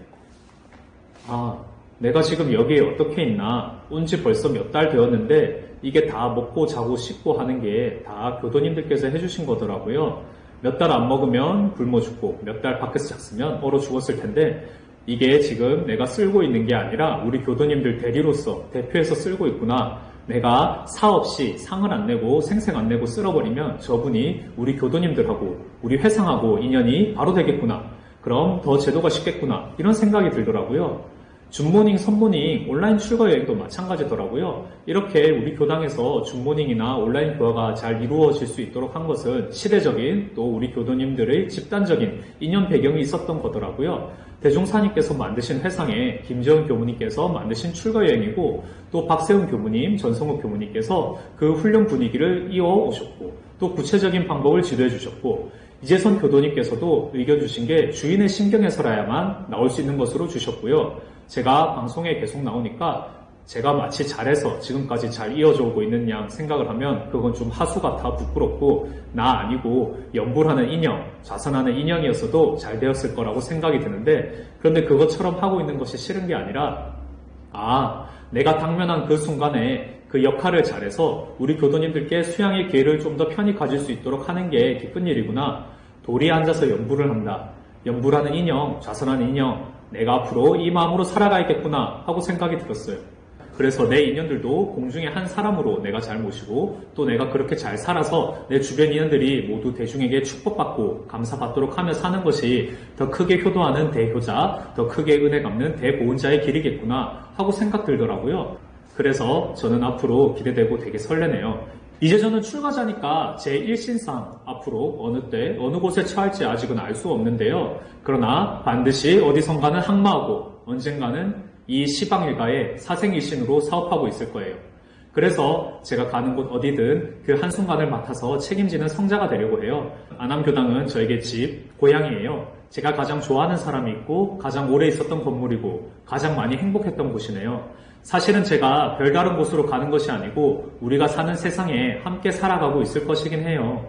내가 지금 여기에 어떻게 있나 온 지 벌써 몇 달 되었는데 이게 다 먹고 자고 씻고 하는 게 다 교도님들께서 해주신 거더라고요. 몇 달 안 먹으면 굶어 죽고 몇 달 밖에서 잤으면 얼어 죽었을 텐데 이게 지금 내가 쓸고 있는 게 아니라 우리 교도님들 대리로서 대표해서 쓸고 있구나. 내가 사없이 상을 안 내고 생색 안 내고 쓸어버리면 저분이 우리 교도님들하고 우리 회상하고 인연이 바로 되겠구나. 그럼 더 제도가 쉽겠구나. 이런 생각이 들더라고요. 줌모닝, 선모닝, 온라인 출가 여행도 마찬가지더라고요. 이렇게 우리 교당에서 줌모닝이나 온라인 교화가 잘 이루어질 수 있도록 한 것은 시대적인 또 우리 교도님들의 집단적인 인연 배경이 있었던 거더라고요. 대종사님께서 만드신 회상에 김재원 교무님께서 만드신 출가 여행이고 또 박세훈 교무님, 전성욱 교무님께서 그 훈련 분위기를 이어오셨고 또 구체적인 방법을 지도해 주셨고 이재선 교도님께서도 의견 주신 게 주인의 신경에서라야만 나올 수 있는 것으로 주셨고요. 제가 방송에 계속 나오니까 제가 마치 잘해서 지금까지 잘 이어져 오고 있는 양 생각을 하면 그건 좀 하수 같아 부끄럽고 나 아니고 연불하는 인형, 좌선하는 인형이었어도 잘 되었을 거라고 생각이 드는데 그런데 그것처럼 하고 있는 것이 싫은 게 아니라 내가 당면한 그 순간에 그 역할을 잘해서 우리 교도님들께 수양의 기회를 좀 더 편히 가질 수 있도록 하는 게 기쁜 일이구나. 도리에 앉아서 연불을 한다. 연불하는 인형, 좌선하는 인형, 내가 앞으로 이 마음으로 살아가야겠구나 하고 생각이 들었어요. 그래서 내 인연들도 공중의 한 사람으로 내가 잘 모시고 또 내가 그렇게 잘 살아서 내 주변 인연들이 모두 대중에게 축복받고 감사받도록 하며 사는 것이 더 크게 효도하는 대효자, 더 크게 은혜 갚는 대보은자의 길이겠구나 하고 생각 들더라고요. 그래서 저는 앞으로 기대되고 되게 설레네요. 이제 저는 출가자니까 제 일신상 앞으로 어느 때 어느 곳에 처할지 아직은 알 수 없는데요. 그러나 반드시 어디선가는 항마하고 언젠가는 이 시방일가의 사생일신으로 사업하고 있을 거예요. 그래서 제가 가는 곳 어디든 그 한순간을 맡아서 책임지는 성자가 되려고 해요. 안암교당은 저에게 집, 고향이에요. 제가 가장 좋아하는 사람이 있고 가장 오래 있었던 건물이고 가장 많이 행복했던 곳이네요. 사실은 제가 별다른 곳으로 가는 것이 아니고 우리가 사는 세상에 함께 살아가고 있을 것이긴 해요.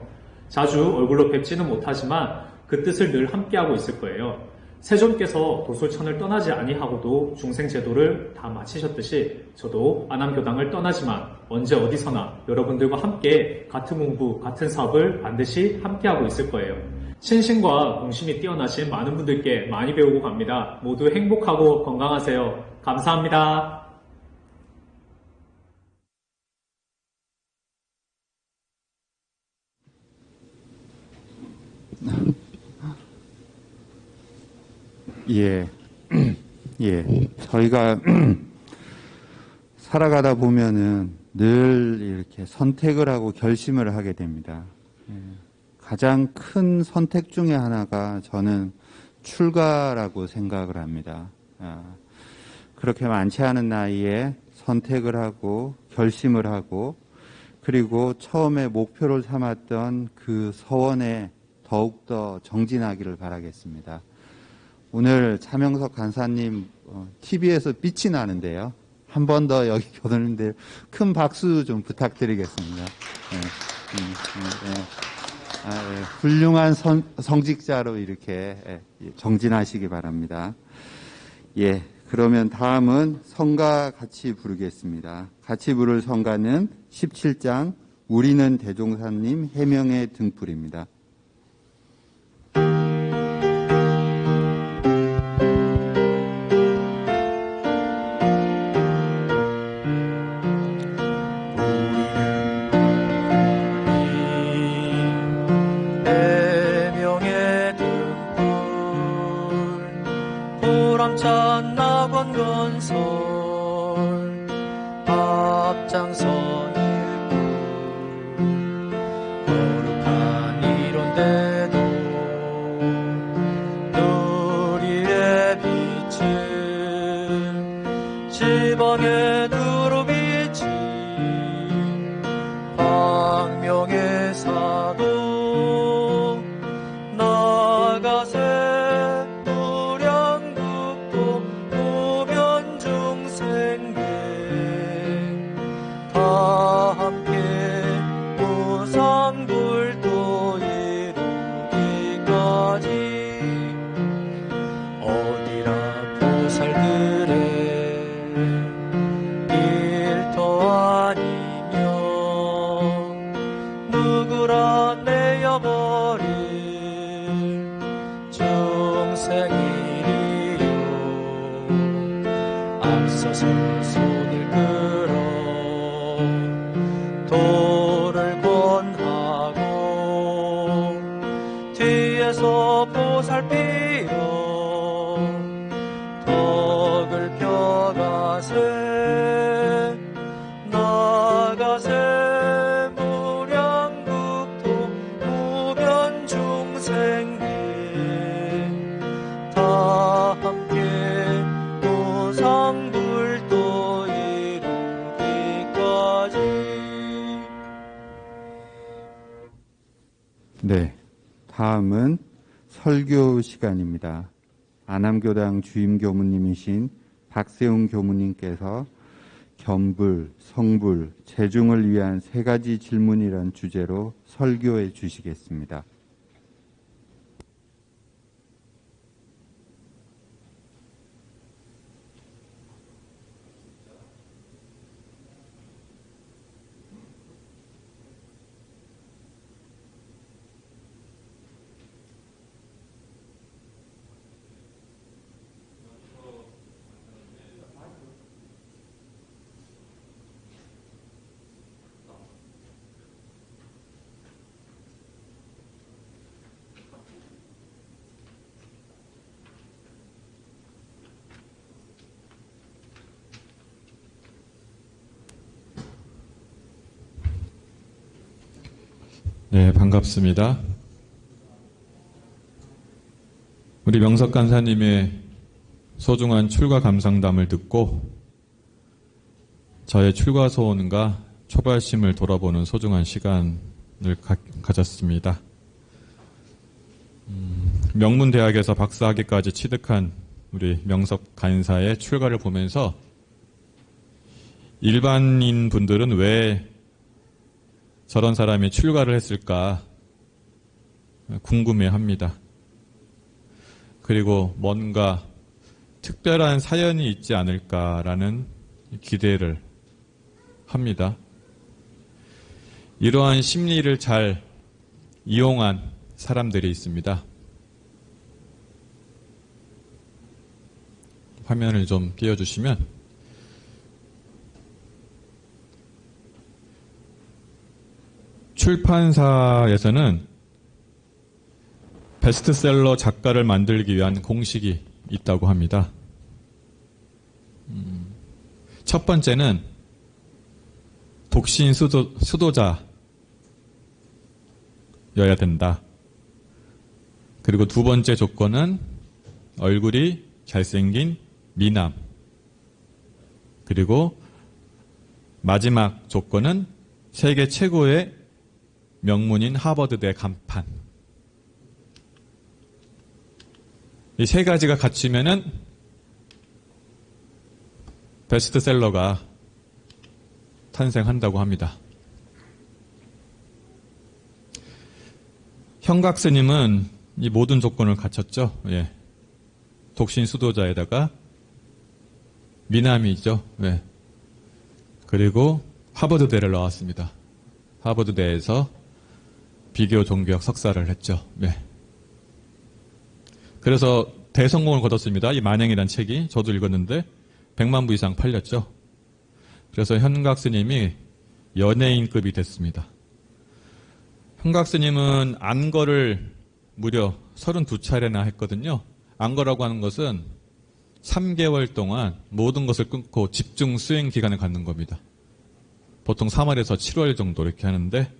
자주 얼굴로 뵙지는 못하지만 그 뜻을 늘 함께하고 있을 거예요. 세존께서 도솔천을 떠나지 아니하고도 중생제도를 다 마치셨듯이 저도 안암교당을 떠나지만 언제 어디서나 여러분들과 함께 같은 공부, 같은 사업을 반드시 함께하고 있을 거예요. 신심과 공심이 뛰어나신 많은 분들께 많이 배우고 갑니다. 모두 행복하고 건강하세요. 감사합니다. 저희가 살아가다 보면은 늘 이렇게 선택을 하고 결심을 하게 됩니다. 가장 큰 선택 중에 하나가 저는 출가라고 생각을 합니다. 그렇게 많지 않은 나이에 선택을 하고 결심을 하고 그리고 처음에 목표를 삼았던 그 서원에 더욱더 정진하기를 바라겠습니다. 오늘 차명석 간사님 TV에서 빛이 나는데요. 한 번 더 여기 교도님들 큰 박수 좀 부탁드리겠습니다. 훌륭한 성직자로 이렇게 정진하시기 바랍니다. 그러면 다음은 성가 같이 부르겠습니다. 같이 부를 성가는 17장 우리는 대종사님 해명의 등불입니다. 보람찬 낙원건설 앞장선 일꾼 거룩한 이론대도 누리의 빛은 지방의 두루비치 광명의 사도 나가세 아 다음은 설교 시간입니다. 안암교당 주임 교무님이신 박세웅 교무님께서 겸불, 성불, 재중을 위한 3가지 질문이란 주제로 설교해 주시겠습니다. 네, 반갑습니다. 우리 명석 간사님의 소중한 출가 감상담을 듣고 저의 출가 소원과 초발심을 돌아보는 소중한 시간을 가졌습니다. 명문대학에서 박사학위까지 취득한 우리 명석 간사의 출가를 보면서 일반인 분들은 왜 저런 사람이 출가를 했을까 궁금해합니다. 그리고 뭔가 특별한 사연이 있지 않을까라는 기대를 합니다. 이러한 심리를 잘 이용한 사람들이 있습니다. 화면을 좀 띄워주시면 출판사에서는 베스트셀러 작가를 만들기 위한 공식이 있다고 합니다. 첫 번째는 독신 수도자여야 된다. 그리고 두 번째 조건은 얼굴이 잘생긴 미남. 그리고 마지막 조건은 세계 최고의 명문인 하버드대 간판. 이 3가지가 갖추면은 베스트셀러가 탄생한다고 합니다. 형각 스님은 이 모든 조건을 갖췄죠. 예. 독신 수도자에다가 미남이죠. 예. 그리고 하버드대를 나왔습니다. 하버드대에서 비교 종교학 석사를 했죠. 네. 그래서 대성공을 거뒀습니다. 이 만행이란 책이 저도 읽었는데 100만 부 이상 팔렸죠. 그래서 현각 스님이 연예인급이 됐습니다. 현각 스님은 안거를 무려 32차례나 했거든요. 안거라고 하는 것은 3개월 동안 모든 것을 끊고 집중 수행 기간을 갖는 겁니다. 보통 3월에서 7월 정도 이렇게 하는데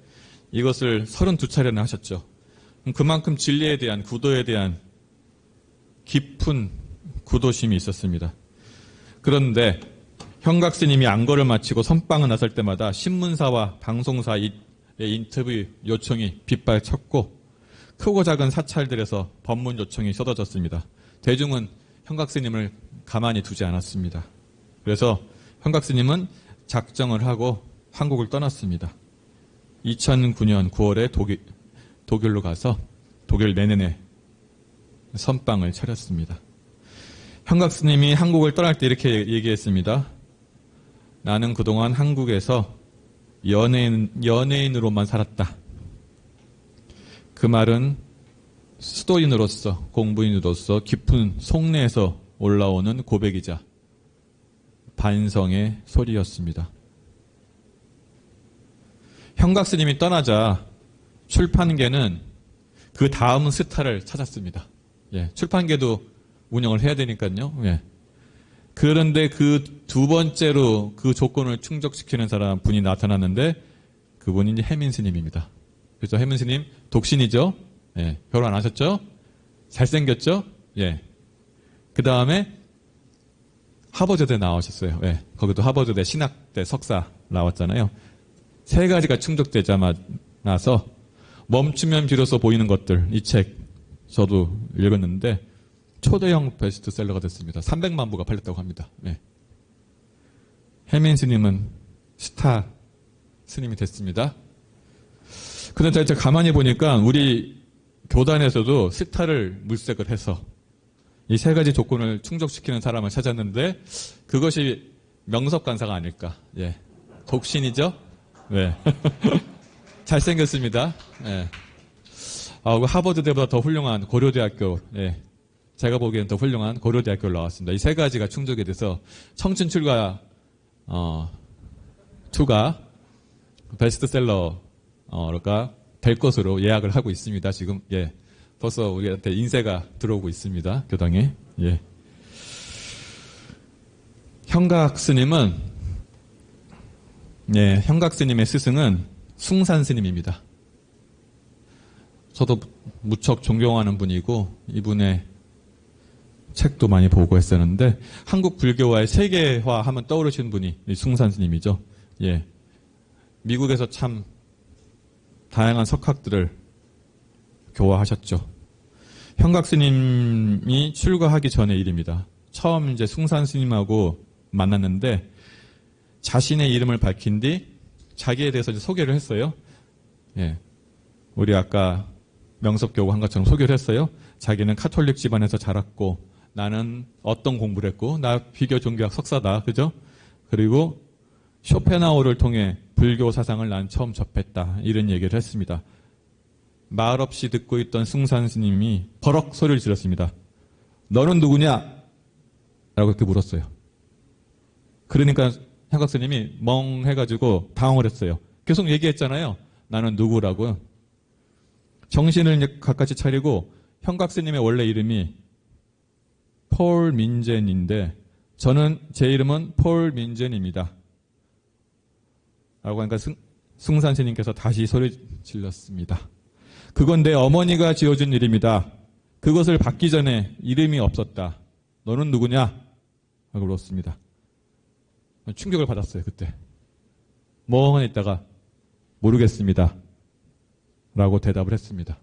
이것을 32차례나 하셨죠. 그만큼 진리에 대한 구도에 대한 깊은 구도심이 있었습니다. 그런데 현각 스님이 안거를 마치고 선방을 나설 때마다 신문사와 방송사의 인터뷰 요청이 빗발쳤고 크고 작은 사찰들에서 법문 요청이 쏟아졌습니다. 대중은 현각 스님을 가만히 두지 않았습니다. 그래서 현각 스님은 작정을 하고 한국을 떠났습니다. 2009년 9월에 독일로 가서 독일 내년에 선방을 차렸습니다. 현각 스님이 한국을 떠날 때 이렇게 얘기했습니다. 나는 그동안 한국에서 연예인으로만 살았다. 그 말은 수도인으로서 공부인으로서 깊은 속내에서 올라오는 고백이자 반성의 소리였습니다. 현각 스님이 떠나자 출판계는 그 다음 스타를 찾았습니다. 예, 출판계도 운영을 해야 되니까요. 예. 그런데 그 두 번째로 그 조건을 충족시키는 분이 나타났는데 그분이 해민 스님입니다. 그래서 해민 스님 독신이죠. 예, 결혼 안 하셨죠? 잘생겼죠? 예. 그 다음에 하버드대 나오셨어요. 예. 거기도 하버드대 신학대 석사 나왔잖아요. 3가지가 충족되자마자 멈추면 비로소 보이는 것들, 이 책 저도 읽었는데 초대형 베스트셀러가 됐습니다. 300만 부가 팔렸다고 합니다. 네. 혜민 스님은 스타 스님이 됐습니다. 그런데 제가 가만히 보니까 우리 교단에서도 스타를 물색을 해서 이 세 가지 조건을 충족시키는 사람을 찾았는데 그것이 명섭간사가 아닐까. 예. 독신이죠? 네. 잘생겼습니다. 예. 하버드대보다 더 훌륭한 고려대학교, 예. 제가 보기엔 더 훌륭한 고려대학교를 나왔습니다. 이 세 가지가 충족이 돼서 청춘 출가, 2가 베스트셀러가 될 것으로 예약을 하고 있습니다. 지금, 예. 벌써 우리한테 인쇄가 들어오고 있습니다. 교당에. 예. 형각 스님은, 예, 형각 스님의 스승은 숭산 스님입니다. 저도 무척 존경하는 분이고, 이분의 책도 많이 보고 했었는데, 한국 불교와의 세계화 하면 떠오르시는 분이 숭산 스님이죠. 예. 미국에서 참 다양한 석학들을 교화하셨죠. 형각 스님이 출가하기 전의 일입니다. 처음 이제 숭산 스님하고 만났는데 자신의 이름을 밝힌 뒤 자기에 대해서 이제 소개를 했어요. 예. 우리 아까 명섭교구 한 것처럼 소개를 했어요. 자기는 카톨릭 집안에서 자랐고 나는 어떤 공부를 했고 나 비교 종교학 석사다. 그죠? 그리고 쇼펜하우를 통해 불교 사상을 난 처음 접했다. 이런 얘기를 했습니다. 말없이 듣고 있던 숭산 스님이 버럭 소리를 질렀습니다. 너는 누구냐? 라고 그렇게 물었어요. 그러니까 형각 스님이 멍해가지고 당황을 했어요. 계속 얘기했잖아요. 나는 누구라고요. 정신을 가까이 차리고 형각 스님의 원래 이름이 폴 민젠인데 저는 제 이름은 폴 민젠입니다. 라고 하니까 숭산 스님께서 다시 소리 질렀습니다. 그건 내 어머니가 지어준 이름이다. 그것을 받기 전에 이름이 없었다. 너는 누구냐? 라고 물었습니다. 충격을 받았어요, 그때. 멍하니 있다가 모르겠습니다. 라고 대답을 했습니다.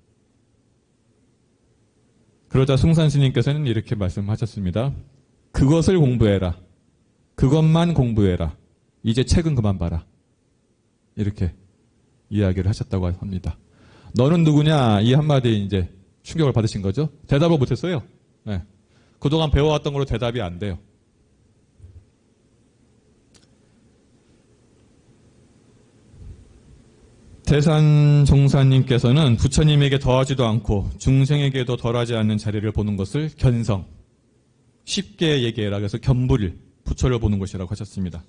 그러자 숭산 스님께서는 이렇게 말씀하셨습니다. 그것을 공부해라. 그것만 공부해라. 이제 책은 그만 봐라. 이렇게 이야기를 하셨다고 합니다. 너는 누구냐? 이 한마디에 이제 충격을 받으신 거죠? 대답을 못했어요. 네. 그동안 배워왔던 걸로 대답이 안 돼요. 대산종사님께서는 부처님에게 더하지도 않고 중생에게도 덜하지 않는 자리를 보는 것을 견성, 쉽게 얘기해라. 그래서 견불, 부처를 보는 것이라고 하셨습니다.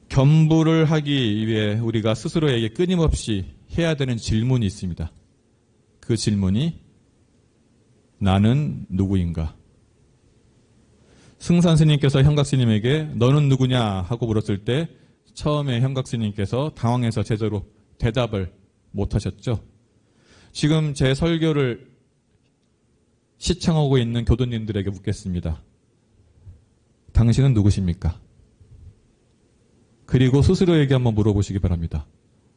견불을 하기 위해 우리가 스스로에게 끊임없이 해야 되는 질문이 있습니다. 그 질문이 나는 누구인가? 승산 스님께서 형각 스님에게 너는 누구냐 하고 물었을 때 처음에 형각 스님께서 당황해서 제대로 대답을 못하셨죠. 지금 제 설교를 시청하고 있는 교도님들에게 묻겠습니다. 당신은 누구십니까? 그리고 스스로에게 한번 물어보시기 바랍니다.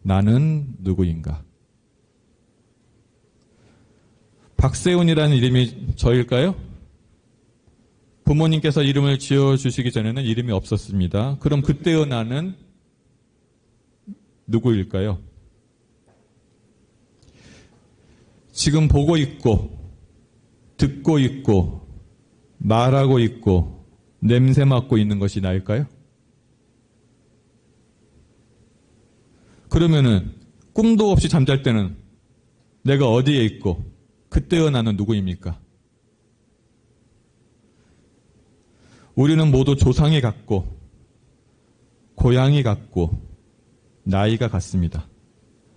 나는 누구인가? 박세훈이라는 이름이 저일까요? 부모님께서 이름을 지어주시기 전에는 이름이 없었습니다. 그럼 그때의 나는 누구일까요? 지금 보고 있고 듣고 있고 말하고 있고 냄새 맡고 있는 것이 나일까요? 그러면은 꿈도 없이 잠잘 때는 내가 어디에 있고 그때의 나는 누구입니까? 우리는 모두 조상이 같고 고향이 같고 나이가 같습니다.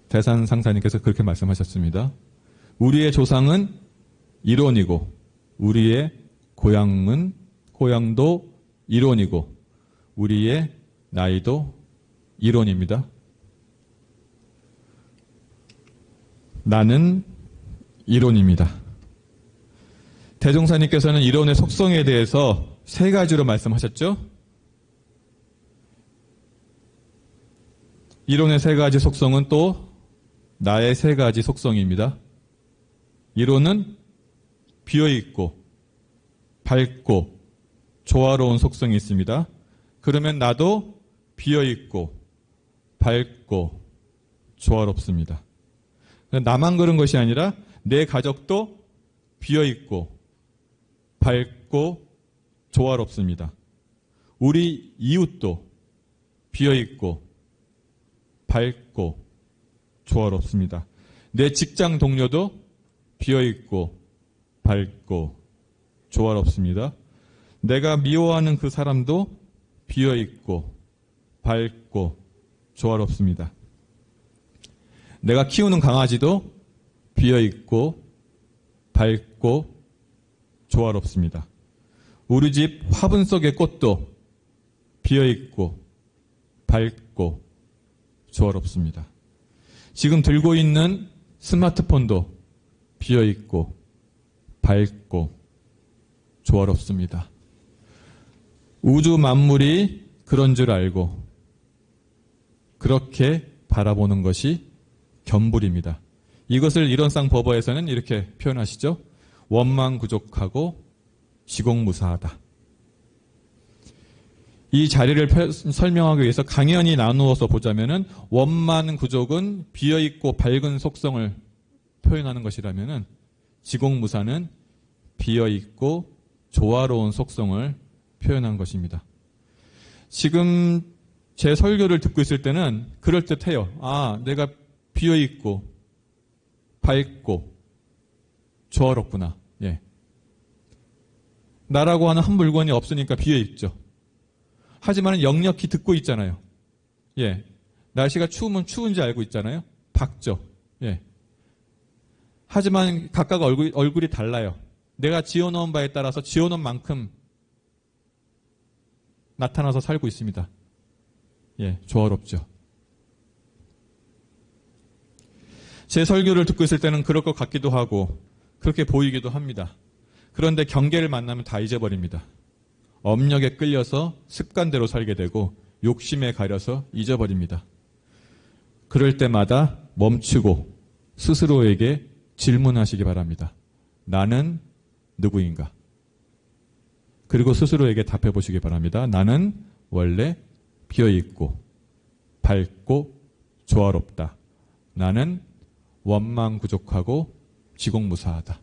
대산상사님께서 그렇게 말씀하셨습니다. 우리의 조상은 이론이고 우리의 고향도 이론이고 우리의 나이도 이론입니다. 나는 이론입니다. 대종사님께서는 이론의 속성에 대해서 세 가지로 말씀하셨죠. 이론의 세 가지 속성은 또 나의 세 가지 속성입니다. 이론은 비어있고 밝고 조화로운 속성이 있습니다. 그러면 나도 비어있고 밝고 조화롭습니다. 나만 그런 것이 아니라 내 가족도 비어있고 밝고 조화롭습니다. 우리 이웃도 비어있고 밝고 조화롭습니다. 내 직장 동료도 비어있고 밝고 조화롭습니다. 내가 미워하는 그 사람도 비어있고 밝고 조화롭습니다. 내가 키우는 강아지도 비어있고 밝고 조화롭습니다. 우리 집 화분 속의 꽃도 비어있고 밝고 조화롭습니다. 지금 들고 있는 스마트폰도 비어있고 밝고 조화롭습니다. 우주 만물이 그런 줄 알고 그렇게 바라보는 것이 겸불입니다. 이것을 이론상 법어에서는 이렇게 표현하시죠. 원망구족하고 지공무사하다. 이 자리를 설명하기 위해서 강연히 나누어서 보자면은 원만구족은 비어있고 밝은 속성을 표현하는 것이라면은 지공무사는 비어있고 조화로운 속성을 표현한 것입니다. 지금 제 설교를 듣고 있을 때는 그럴듯해요. 아, 내가 비어있고 밝고 조화롭구나. 예. 나라고 하는 한 물건이 없으니까 비어있죠. 하지만 역력히 듣고 있잖아요. 예. 날씨가 추우면 추운지 알고 있잖아요. 밝죠. 예. 하지만 각각 얼굴이 달라요. 내가 지어놓은 바에 따라서 지어놓은 만큼 나타나서 살고 있습니다. 예, 조화롭죠. 제 설교를 듣고 있을 때는 그럴 것 같기도 하고 그렇게 보이기도 합니다. 그런데 경계를 만나면 다 잊어버립니다. 업력에 끌려서 습관대로 살게 되고 욕심에 가려서 잊어버립니다. 그럴 때마다 멈추고 스스로에게 질문하시기 바랍니다. 나는 누구인가? 그리고 스스로에게 답해 보시기 바랍니다. 나는 원래 비어있고 밝고 조화롭다. 나는 원망구족하고 지공무사하다.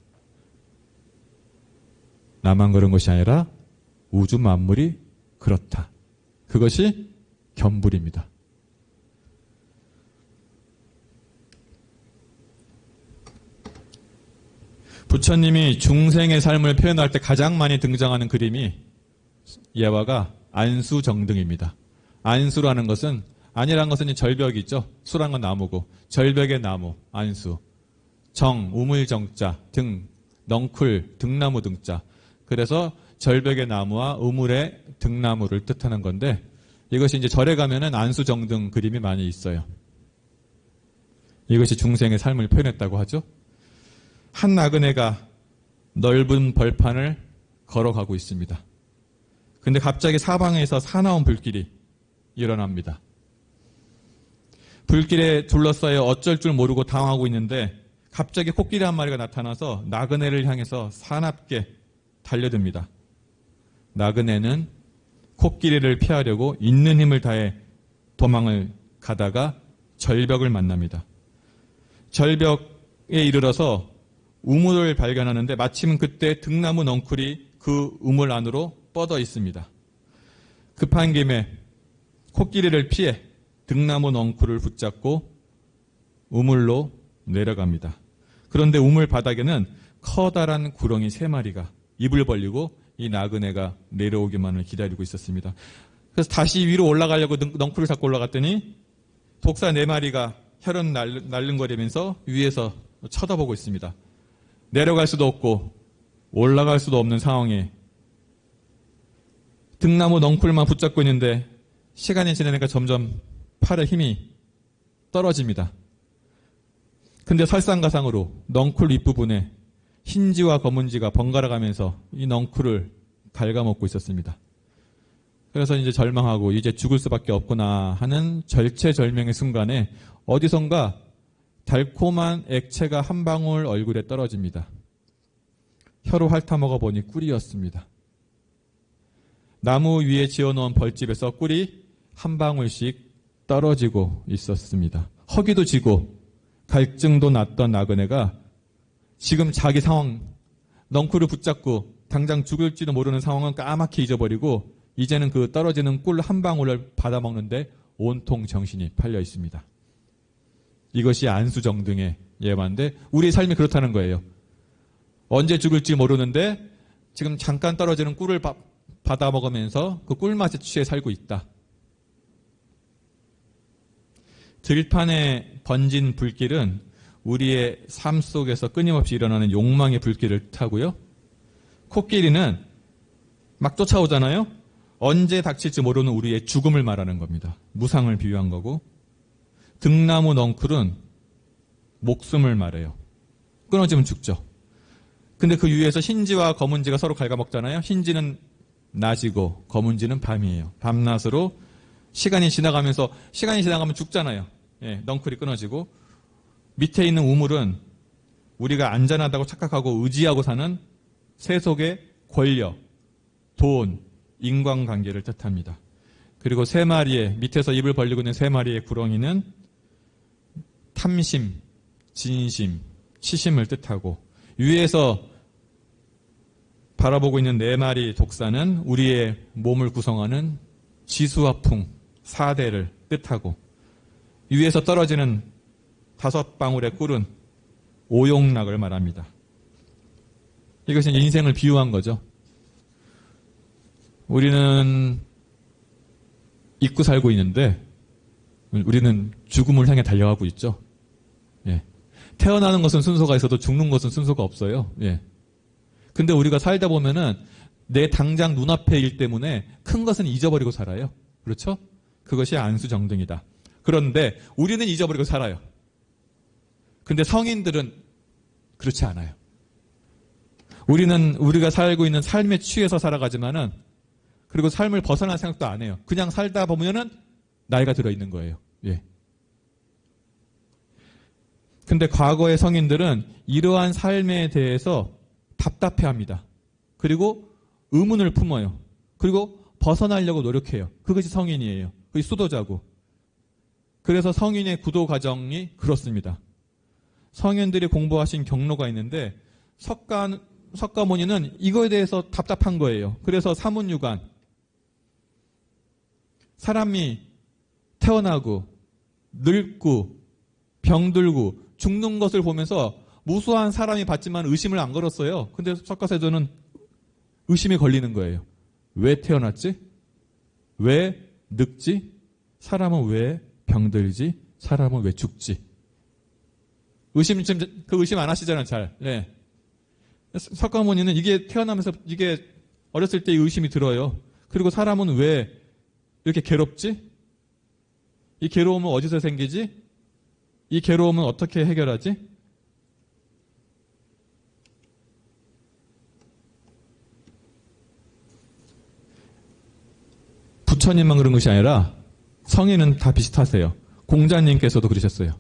나만 그런 것이 아니라 우주 만물이 그렇다. 그것이 겸불입니다. 부처님이 중생의 삶을 표현할 때 가장 많이 등장하는 그림이 예화가 안수정등입니다. 안수라는 것은, 안이라는 것은 절벽이 있죠. 수란 건 나무고, 절벽의 나무, 안수. 정, 우물정자, 등, 넝쿨, 등나무 등자. 그래서 절벽의 나무와 우물의 등나무를 뜻하는 건데, 이것이 이제 절에 가면은 안수정등 그림이 많이 있어요. 이것이 중생의 삶을 표현했다고 하죠. 한 나그네가 넓은 벌판을 걸어가고 있습니다. 근데 갑자기 사방에서 사나운 불길이 일어납니다. 불길에 둘러싸여 어쩔 줄 모르고 당하고 있는데 갑자기 코끼리 한 마리가 나타나서 나그네를 향해서 사납게 달려듭니다. 나그네는 코끼리를 피하려고 있는 힘을 다해 도망을 가다가 절벽을 만납니다. 절벽에 이르러서 우물을 발견하는데 마침 그때 등나무 넝쿨이 그 우물 안으로 뻗어 있습니다. 급한 김에 코끼리를 피해 등나무 넝쿨을 붙잡고 우물로 내려갑니다. 그런데 우물 바닥에는 커다란 구렁이 3마리가 입을 벌리고 이 나그네가 내려오기만을 기다리고 있었습니다. 그래서 다시 위로 올라가려고 넝쿨을 잡고 올라갔더니 독사 4마리가 혈흔 날름거리면서 위에서 쳐다보고 있습니다. 내려갈 수도 없고 올라갈 수도 없는 상황에 등나무 넝쿨만 붙잡고 있는데 시간이 지나니까 점점 팔에 힘이 떨어집니다. 근데 설상가상으로 넝쿨 윗부분에 흰지와 검은지가 번갈아 가면서 이 넝쿨을 갉아먹고 있었습니다. 그래서 이제 절망하고 이제 죽을 수밖에 없구나 하는 절체절명의 순간에 어디선가 달콤한 액체가 한 방울 얼굴에 떨어집니다. 혀로 핥아먹어 보니 꿀이었습니다. 나무 위에 지어놓은 벌집에서 꿀이 한 방울씩 떨어지고 있었습니다. 허기도 지고 갈증도 났던 나그네가 지금 자기 상황, 넝쿨을 붙잡고 당장 죽을지도 모르는 상황은 까맣게 잊어버리고 이제는 그 떨어지는 꿀 한 방울을 받아먹는데 온통 정신이 팔려 있습니다. 이것이 안수정등의 예화인데 우리의 삶이 그렇다는 거예요. 언제 죽을지 모르는데 지금 잠깐 떨어지는 꿀을 받아먹으면서 그 꿀맛에 취해 살고 있다. 들판에 번진 불길은 우리의 삶 속에서 끊임없이 일어나는 욕망의 불길을 타고요. 코끼리는 막 쫓아오잖아요. 언제 닥칠지 모르는 우리의 죽음을 말하는 겁니다. 무상을 비유한 거고, 등나무 넝쿨은 목숨을 말해요. 끊어지면 죽죠. 근데 그 위에서 흰지와 검은지가 서로 갉아먹잖아요. 흰지는 낮이고 검은지는 밤이에요. 밤낮으로 시간이 지나가면 죽잖아요. 예, 넝쿨이 끊어지고, 밑에 있는 우물은 우리가 안전하다고 착각하고 의지하고 사는 세속의 권력, 돈, 인간관계를 뜻합니다. 그리고 세 마리의, 밑에서 입을 벌리고 있는 세 마리의 구렁이는 탐심, 진심, 치심을 뜻하고, 위에서 바라보고 있는 네 마리 독사는 우리의 몸을 구성하는 지수화풍, 사대를 뜻하고, 위에서 떨어지는 5방울의 꿀은 오용락을 말합니다. 이것은 인생을 비유한 거죠. 우리는 잊고 살고 있는데 우리는 죽음을 향해 달려가고 있죠. 예. 태어나는 것은 순서가 있어도 죽는 것은 순서가 없어요. 예. 근데 우리가 살다 보면은 내 당장 눈앞의 일 때문에 큰 것은 잊어버리고 살아요. 그렇죠? 그것이 안수정등이다. 그런데 우리는 잊어버리고 살아요. 근데 성인들은 그렇지 않아요. 우리가 살고 있는 삶에 취해서 살아가지만은, 그리고 삶을 벗어날 생각도 안 해요. 그냥 살다 보면은 나이가 들어 있는 거예요. 예. 근데 과거의 성인들은 이러한 삶에 대해서 답답해 합니다. 그리고 의문을 품어요. 그리고 벗어나려고 노력해요. 그것이 성인이에요. 그것이 수도자고. 그래서 성인의 구도 과정이 그렇습니다. 성인들이 공부하신 경로가 있는데 석가모니는 이거에 대해서 답답한 거예요. 그래서 사문유관, 사람이 태어나고 늙고 병들고 죽는 것을 보면서 무수한 사람이 봤지만 의심을 안 걸었어요. 근데 석가세조는 의심이 걸리는 거예요. 왜 태어났지? 왜 늙지? 사람은 왜 병들지? 사람은 왜 죽지? 그 의심 안 하시잖아요, 잘. 네. 석가모니는 이게 태어나면서 이게 어렸을 때 의심이 들어요. 그리고 사람은 왜 이렇게 괴롭지? 이 괴로움은 어디서 생기지? 이 괴로움은 어떻게 해결하지? 부처님만 그런 것이 아니라 성인은 다 비슷하세요. 공자님께서도 그러셨어요.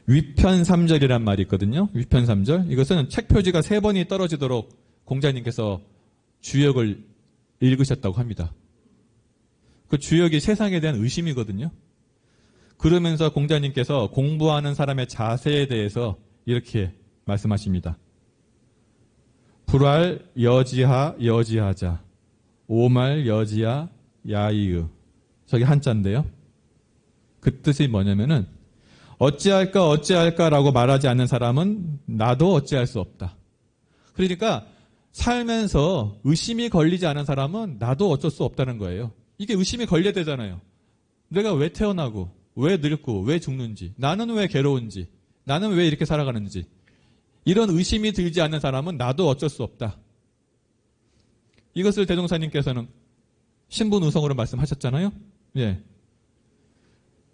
위편삼절이란 말이 있거든요. 위편삼절. 이것은 책 표지가 3번이 떨어지도록 공자님께서 주역을 읽으셨다고 합니다. 그 주역이 세상에 대한 의심이거든요. 그러면서 공자님께서 공부하는 사람의 자세에 대해서 이렇게 말씀하십니다. 불알 여지하 여지하자, 오말 여지하 야이의. 저기 한자인데요. 그 뜻이 뭐냐면은 어찌할까라고 말하지 않는 사람은 나도 어찌할 수 없다. 그러니까 살면서 의심이 걸리지 않은 사람은 나도 어쩔 수 없다는 거예요. 이게 의심이 걸려야 되잖아요. 내가 왜 태어나고 왜 늙고 왜 죽는지, 나는 왜 괴로운지, 나는 왜 이렇게 살아가는지, 이런 의심이 들지 않는 사람은 나도 어쩔 수 없다. 이것을 대종사님께서는 신분의성으로 말씀하셨잖아요. 예.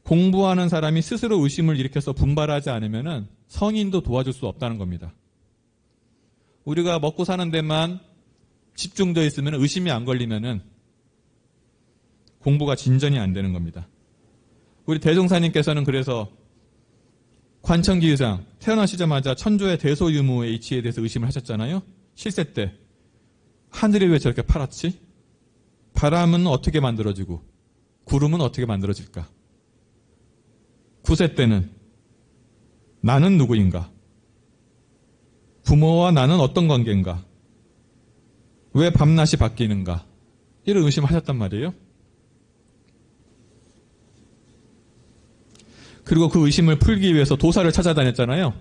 공부하는 사람이 스스로 의심을 일으켜서 분발하지 않으면 성인도 도와줄 수 없다는 겁니다. 우리가 먹고 사는 데만 집중되어 있으면, 의심이 안 걸리면은 공부가 진전이 안 되는 겁니다. 우리 대종사님께서는 그래서 관청기 의장 태어나시자마자 천조의 대소유무의 이치에 대해서 의심을 하셨잖아요. 실세 때 하늘이 왜 저렇게 파랗지? 바람은 어떻게 만들어지고 구름은 어떻게 만들어질까? 9세 때는 나는 누구인가? 부모와 나는 어떤 관계인가? 왜 밤낮이 바뀌는가? 이런 의심을 하셨단 말이에요. 그리고 그 의심을 풀기 위해서 도사를 찾아다녔잖아요.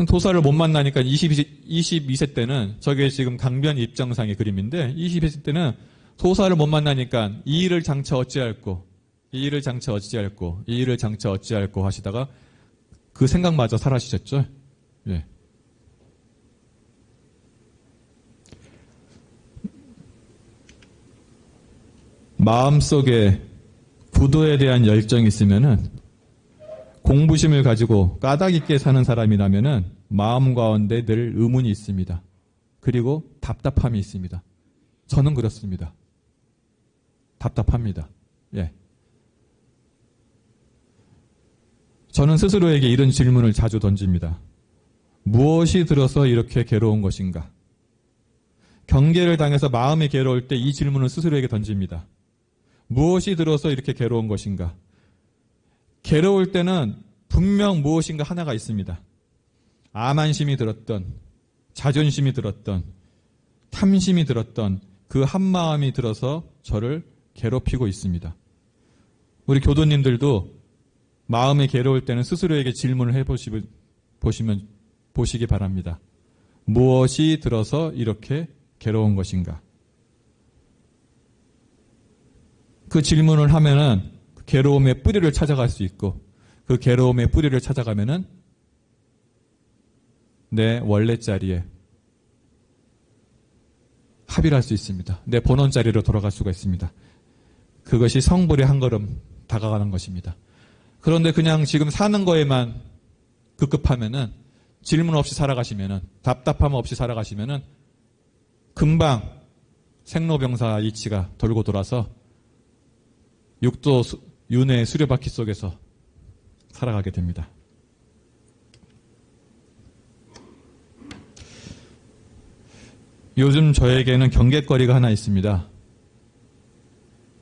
도사를 못 만나니까 22세 때는 저게 지금 강변 입정상의 그림인데 22세 때는 도사를 못 만나니까 이 일을 장차 어찌할꼬 이 일을 장차 어찌할꼬 이 일을 장차 어찌할꼬 하시다가 그 생각마저 사라지셨죠. 예. 마음속에 구도에 대한 열정이 있으면은 공부심을 가지고 까닭 있게 사는 사람이라면은 마음 가운데 늘 의문이 있습니다. 그리고 답답함이 있습니다. 저는 그렇습니다. 답답합니다. 예. 저는 스스로에게 이런 질문을 자주 던집니다. 무엇이 들어서 이렇게 괴로운 것인가? 경계를 당해서 마음이 괴로울 때 이 질문을 스스로에게 던집니다. 무엇이 들어서 이렇게 괴로운 것인가? 괴로울 때는 분명 무엇인가 하나가 있습니다. 암한심이 들었던, 자존심이 들었던, 탐심이 들었던 그 한마음이 들어서 저를 괴롭히고 있습니다. 우리 교도님들도 마음이 괴로울 때는 스스로에게 질문을 보시기 바랍니다. 무엇이 들어서 이렇게 괴로운 것인가? 그 질문을 하면은 괴로움의 뿌리를 찾아갈 수 있고 그 괴로움의 뿌리를 찾아가면은 내 원래 자리에 합의를 할 수 있습니다. 내 본원 자리로 돌아갈 수가 있습니다. 그것이 성불의 한 걸음 다가가는 것입니다. 그런데 그냥 지금 사는 거에만 급급하면은 질문 없이 살아가시면은 답답함 없이 살아가시면은 금방 생로병사 이치가 돌고 돌아서 육도 윤회 수레바퀴 속에서 살아가게 됩니다. 요즘 저에게는 경계거리가 하나 있습니다.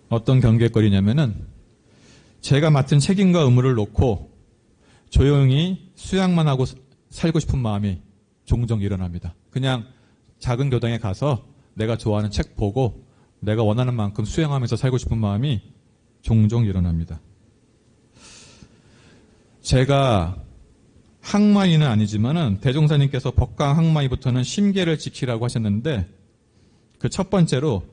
어떤 경계거리냐면은 제가 맡은 책임과 의무를 놓고 조용히 수양만 하고 살고 싶은 마음이 종종 일어납니다. 그냥 작은 교당에 가서 내가 좋아하는 책 보고 내가 원하는 만큼 수양하면서 살고 싶은 마음이 종종 일어납니다. 제가 항마이는 아니지만은 대종사님께서 법강 항마이부터는 심계를 지키라고 하셨는데 그 첫 번째로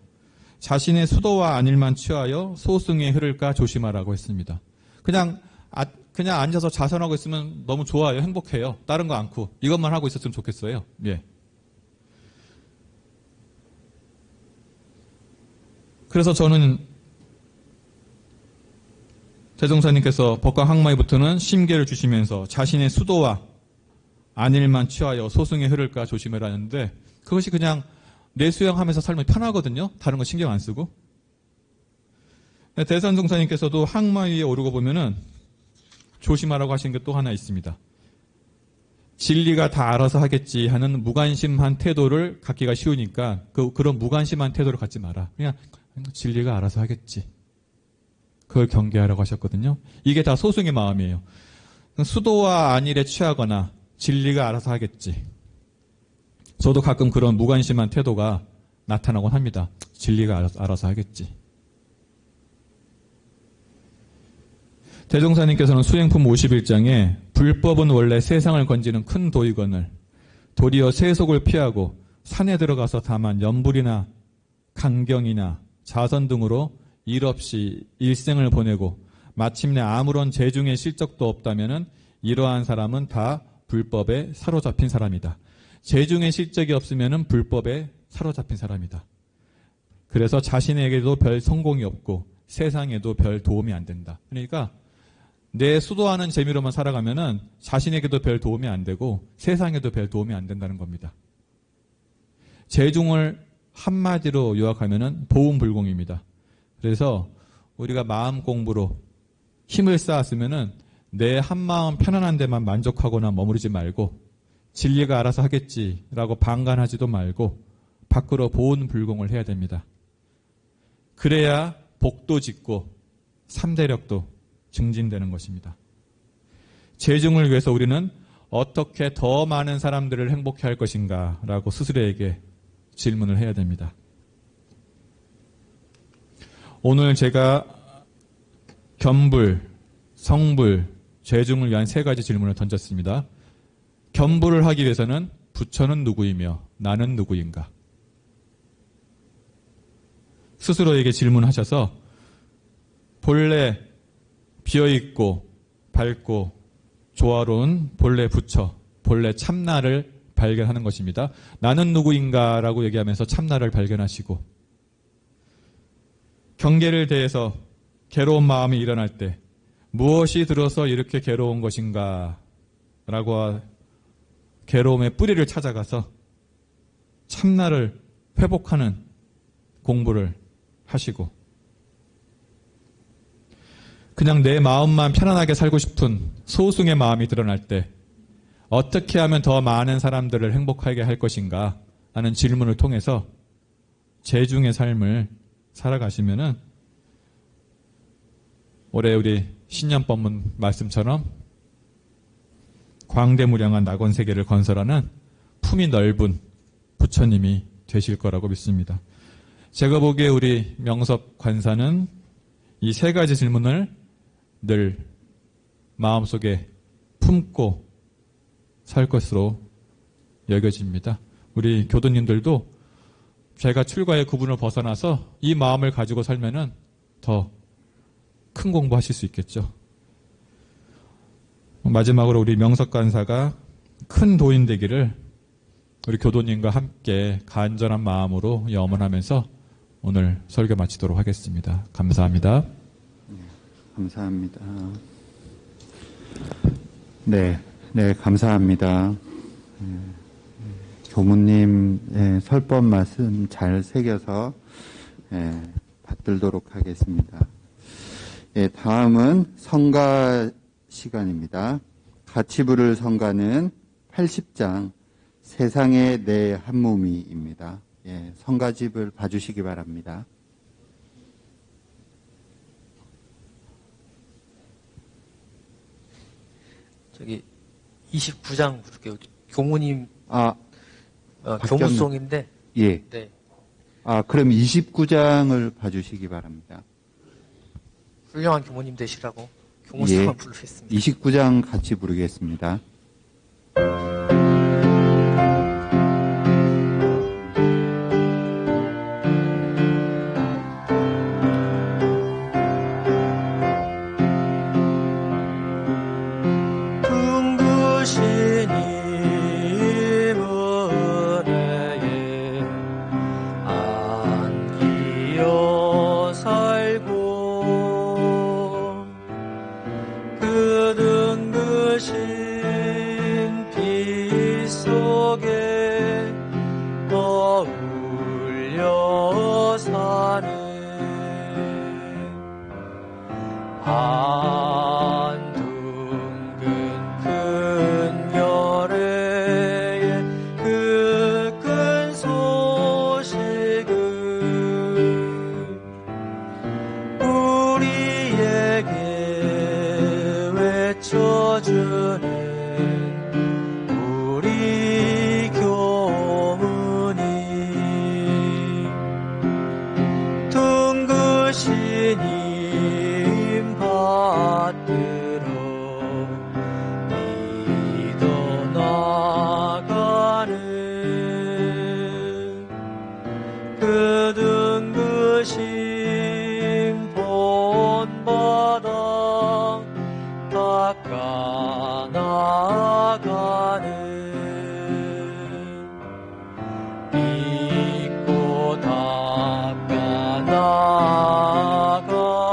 자신의 수도와 안일만 취하여 소승에 흐를까 조심하라고 했습니다. 그냥 앉아서 자선하고 있으면 너무 좋아요. 행복해요. 다른 거 않고 이것만 하고 있었으면 좋겠어요. 예. 그래서 저는 대종사님께서 법강 항마이부터는 심계를 주시면서 자신의 수도와 안일만 취하여 소승에 흐를까 조심해라 하는데 그것이 그냥 내수양하면서 살면 편하거든요. 다른 거 신경 안 쓰고. 대산종사님께서도 항마 위에 오르고 보면은 조심하라고 하신 게 또 하나 있습니다. 진리가 다 알아서 하겠지 하는 무관심한 태도를 갖기가 쉬우니까 그런 무관심한 태도를 갖지 마라. 그냥 진리가 알아서 하겠지. 그걸 경계하라고 하셨거든요. 이게 다 소승의 마음이에요. 수도와 안일에 취하거나 진리가 알아서 하겠지. 저도 가끔 그런 무관심한 태도가 나타나곤 합니다. 진리가 알아서 하겠지. 대종사님께서는 수행품 51장에 불법은 원래 세상을 건지는 큰 도이거늘 도리어 세속을 피하고 산에 들어가서 다만 연불이나 강경이나 자선 등으로 일 없이 일생을 보내고 마침내 아무런 재중의 실적도 없다면은 이러한 사람은 다 불법에 사로잡힌 사람이다. 재중의 실적이 없으면은 불법에 사로잡힌 사람이다. 그래서 자신에게도 별 성공이 없고 세상에도 별 도움이 안 된다. 그러니까 내 수도하는 재미로만 살아가면은 자신에게도 별 도움이 안 되고 세상에도 별 도움이 안 된다는 겁니다. 재중을 한마디로 요약하면은 보훈불공입니다. 그래서 우리가 마음 공부로 힘을 쌓았으면은 내 한마음 편안한 데만 만족하거나 머무르지 말고 진리가 알아서 하겠지라고 방관하지도 말고 밖으로 보온불공을 해야 됩니다. 그래야 복도 짓고 삼대력도 증진되는 것입니다. 재중을 위해서 우리는 어떻게 더 많은 사람들을 행복해 할 것인가 라고 스스로에게 질문을 해야 됩니다. 오늘 제가 겸불, 성불, 재중을 위한 세 가지 질문을 던졌습니다. 겸불을 하기 위해서는 부처는 누구이며 나는 누구인가? 스스로에게 질문하셔서 본래 비어있고 밝고 조화로운 본래 부처, 본래 참나를 발견하는 것입니다. 나는 누구인가라고 얘기하면서 참나를 발견하시고 경계를 대해서 괴로운 마음이 일어날 때 무엇이 들어서 이렇게 괴로운 것인가 라고 괴로움의 뿌리를 찾아가서 참나를 회복하는 공부를 하시고 그냥 내 마음만 편안하게 살고 싶은 소승의 마음이 드러날 때 어떻게 하면 더 많은 사람들을 행복하게 할 것인가 하는 질문을 통해서 재중의 삶을 살아가시면은 올해 우리 신년법문 말씀처럼 광대무량한 낙원세계를 건설하는 품이 넓은 부처님이 되실 거라고 믿습니다. 제가 보기에 우리 명섭 관사는 이 세 가지 질문을 늘 마음속에 품고 살 것으로 여겨집니다. 우리 교도님들도 제가 출가의 구분을 벗어나서 이 마음을 가지고 살면은 더 큰 공부하실 수 있겠죠. 마지막으로 우리 명석관사가 큰 도인 되기를 우리 교도님과 함께 간절한 마음으로 염원하면서 오늘 설교 마치도록 하겠습니다. 감사합니다. 감사합니다. 네, 감사합니다. 교무님 설법 말씀 잘 새겨서 받들도록 하겠습니다. 다음은 성가 시간입니다. 같이 부를 성가는 80장 세상의 내 한몸이입니다. 성가집을 봐주시기 바랍니다. 저기 29장 부를게요. 교무님 교무송인데. 예. 네. 그럼 29장을 봐주시기 바랍니다. 훌륭한 교무님 되시라고 교무송을 부르겠습니다. 29장 같이 부르겠습니다. 믿고 닦아 나가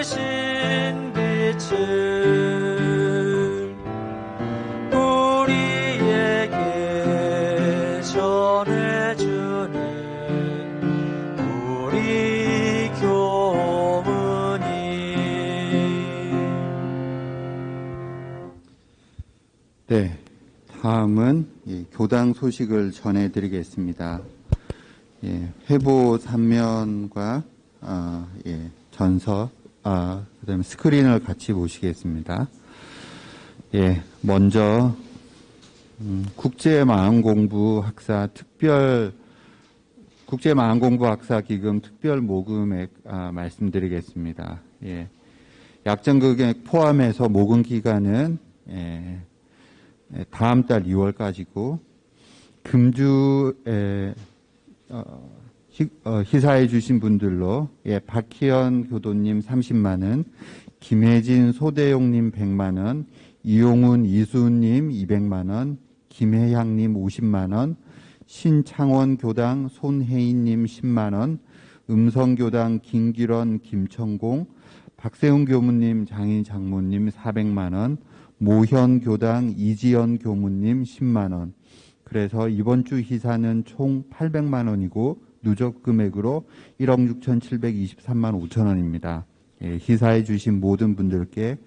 주신 빛을 우리에게 전해주는 우리 교문이. 네, 다음은 교당 소식을 전해드리겠습니다. 회보 3면과 전서, 그다음에 스크린을 같이 보시겠습니다. 먼저 국제마음공부 학사 기금 특별 모금액 말씀드리겠습니다. 약정금액 포함해서 모금 기간은 다음 달 2월까지고 금주에 희사해 주신 분들로 박희연 교도님 30만 원, 김혜진 소대용님 100만 원, 이용훈 이수은님 200만 원, 김혜향님 50만 원, 신창원 교당 손혜인님 10만 원, 음성교당 김기런 김천공, 박세훈 교무님 장인 장모님 400만 원, 모현 교당 이지연 교무님 10만 원. 그래서 이번 주 희사는 총 800만 원이고 누적 금액으로 1억 6,723만 5천 원입니다. 희사해 주신 모든 분들께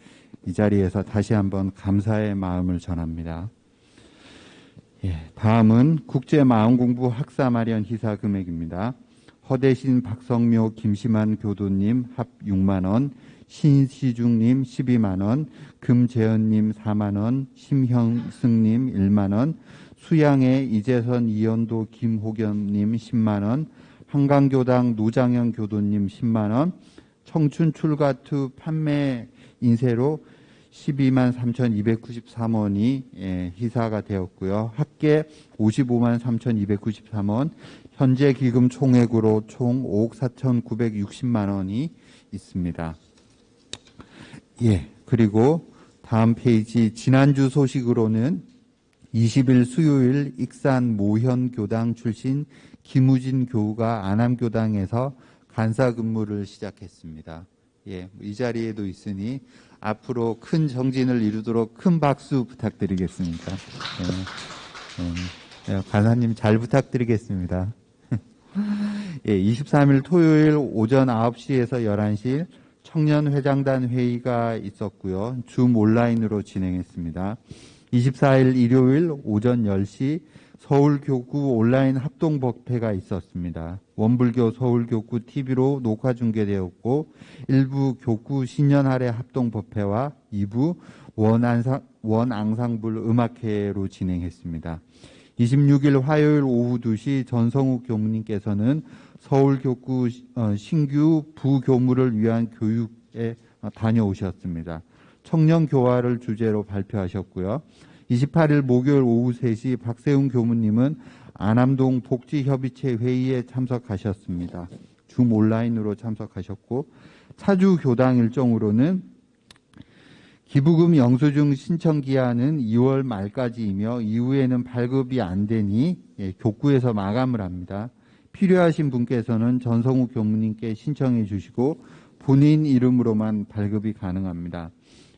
이 자리에서 다시 한번 감사의 마음을 전합니다. 다음은 국제마음공부 학사 마련 희사 금액입니다. 허대신 박성묘 김시만 교도님 합 6만 원, 신시중님 12만 원, 금재현님 4만 원, 심형승님 1만 원, 수양의 이재선 이연도 김호겸님 10만 원, 한강교당 노장현 교도님 10만 원, 청춘 출가투 판매 인세로 12만 3,293원이 희사가 되었고요. 합계 55만 3,293원, 현재 기금 총액으로 총 5억 4,960만 원이 있습니다. 그리고 다음 페이지 지난주 소식으로는 20일 수요일 익산 모현 교당 출신 김우진 교우가 안암교당에서 간사 근무를 시작했습니다. 이 자리에도 있으니 앞으로 큰 정진을 이루도록 큰 박수 부탁드리겠습니다. 간사님 잘 부탁드리겠습니다. 23일 토요일 오전 9시에서 11시 청년회장단 회의가 있었고요. 줌 온라인으로 진행했습니다. 24일 일요일 오전 10시 서울교구 온라인 합동법회가 있었습니다. 원불교 서울교구 TV로 녹화 중계되었고 1부 교구 신년할애 합동법회와 2부 원앙상블 음악회로 진행했습니다. 26일 화요일 오후 2시 전성욱 교무님께서는 서울교구 신규 부교무를 위한 교육에 다녀오셨습니다. 청년교화를 주제로 발표하셨고요. 28일 목요일 오후 3시 박세훈 교무님은 안암동 복지협의체 회의에 참석하셨습니다. 줌 온라인으로 참석하셨고 차주 교당 일정으로는 기부금 영수증 신청 기한은 2월 말까지이며 이후에는 발급이 안 되니 교구에서 마감을 합니다. 필요하신 분께서는 전성욱 교무님께 신청해 주시고 본인 이름으로만 발급이 가능합니다.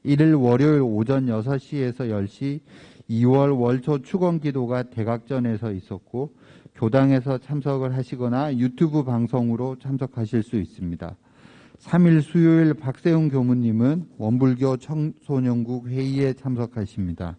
1일 월요일 오전 6시에서 10시 2월 월초 축원 기도가 대각전에서 있었고 교당에서 참석을 하시거나 유튜브 방송으로 참석하실 수 있습니다. 3일 수요일 박세훈 교무님은 원불교 청소년국 회의에 참석하십니다.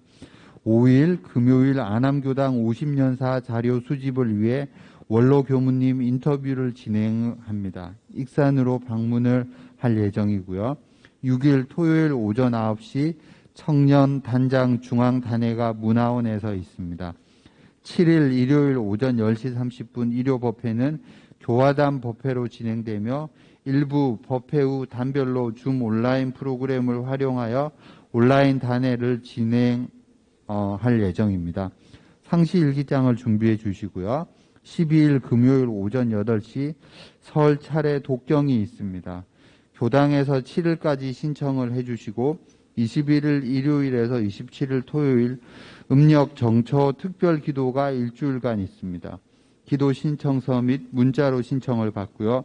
5일 금요일 안암교당 50년사 자료 수집을 위해 원로 교무님 인터뷰를 진행합니다. 익산으로 방문을 할 예정이고요. 6일 토요일 오전 9시 청년 단장 중앙단회가 문화원에서 있습니다. 7일 일요일 오전 10시 30분 일요법회는 교화단 법회로 진행되며 일부 법회 후 단별로 줌 온라인 프로그램을 활용하여 온라인 단회를 진행할 예정입니다. 상시 일기장을 준비해 주시고요. 12일 금요일 오전 8시 설 차례 독경이 있습니다. 교당에서 7일까지 신청을 해주시고 21일 일요일에서 27일 토요일 음력 정처 특별 기도가 일주일간 있습니다. 기도 신청서 및 문자로 신청을 받고요.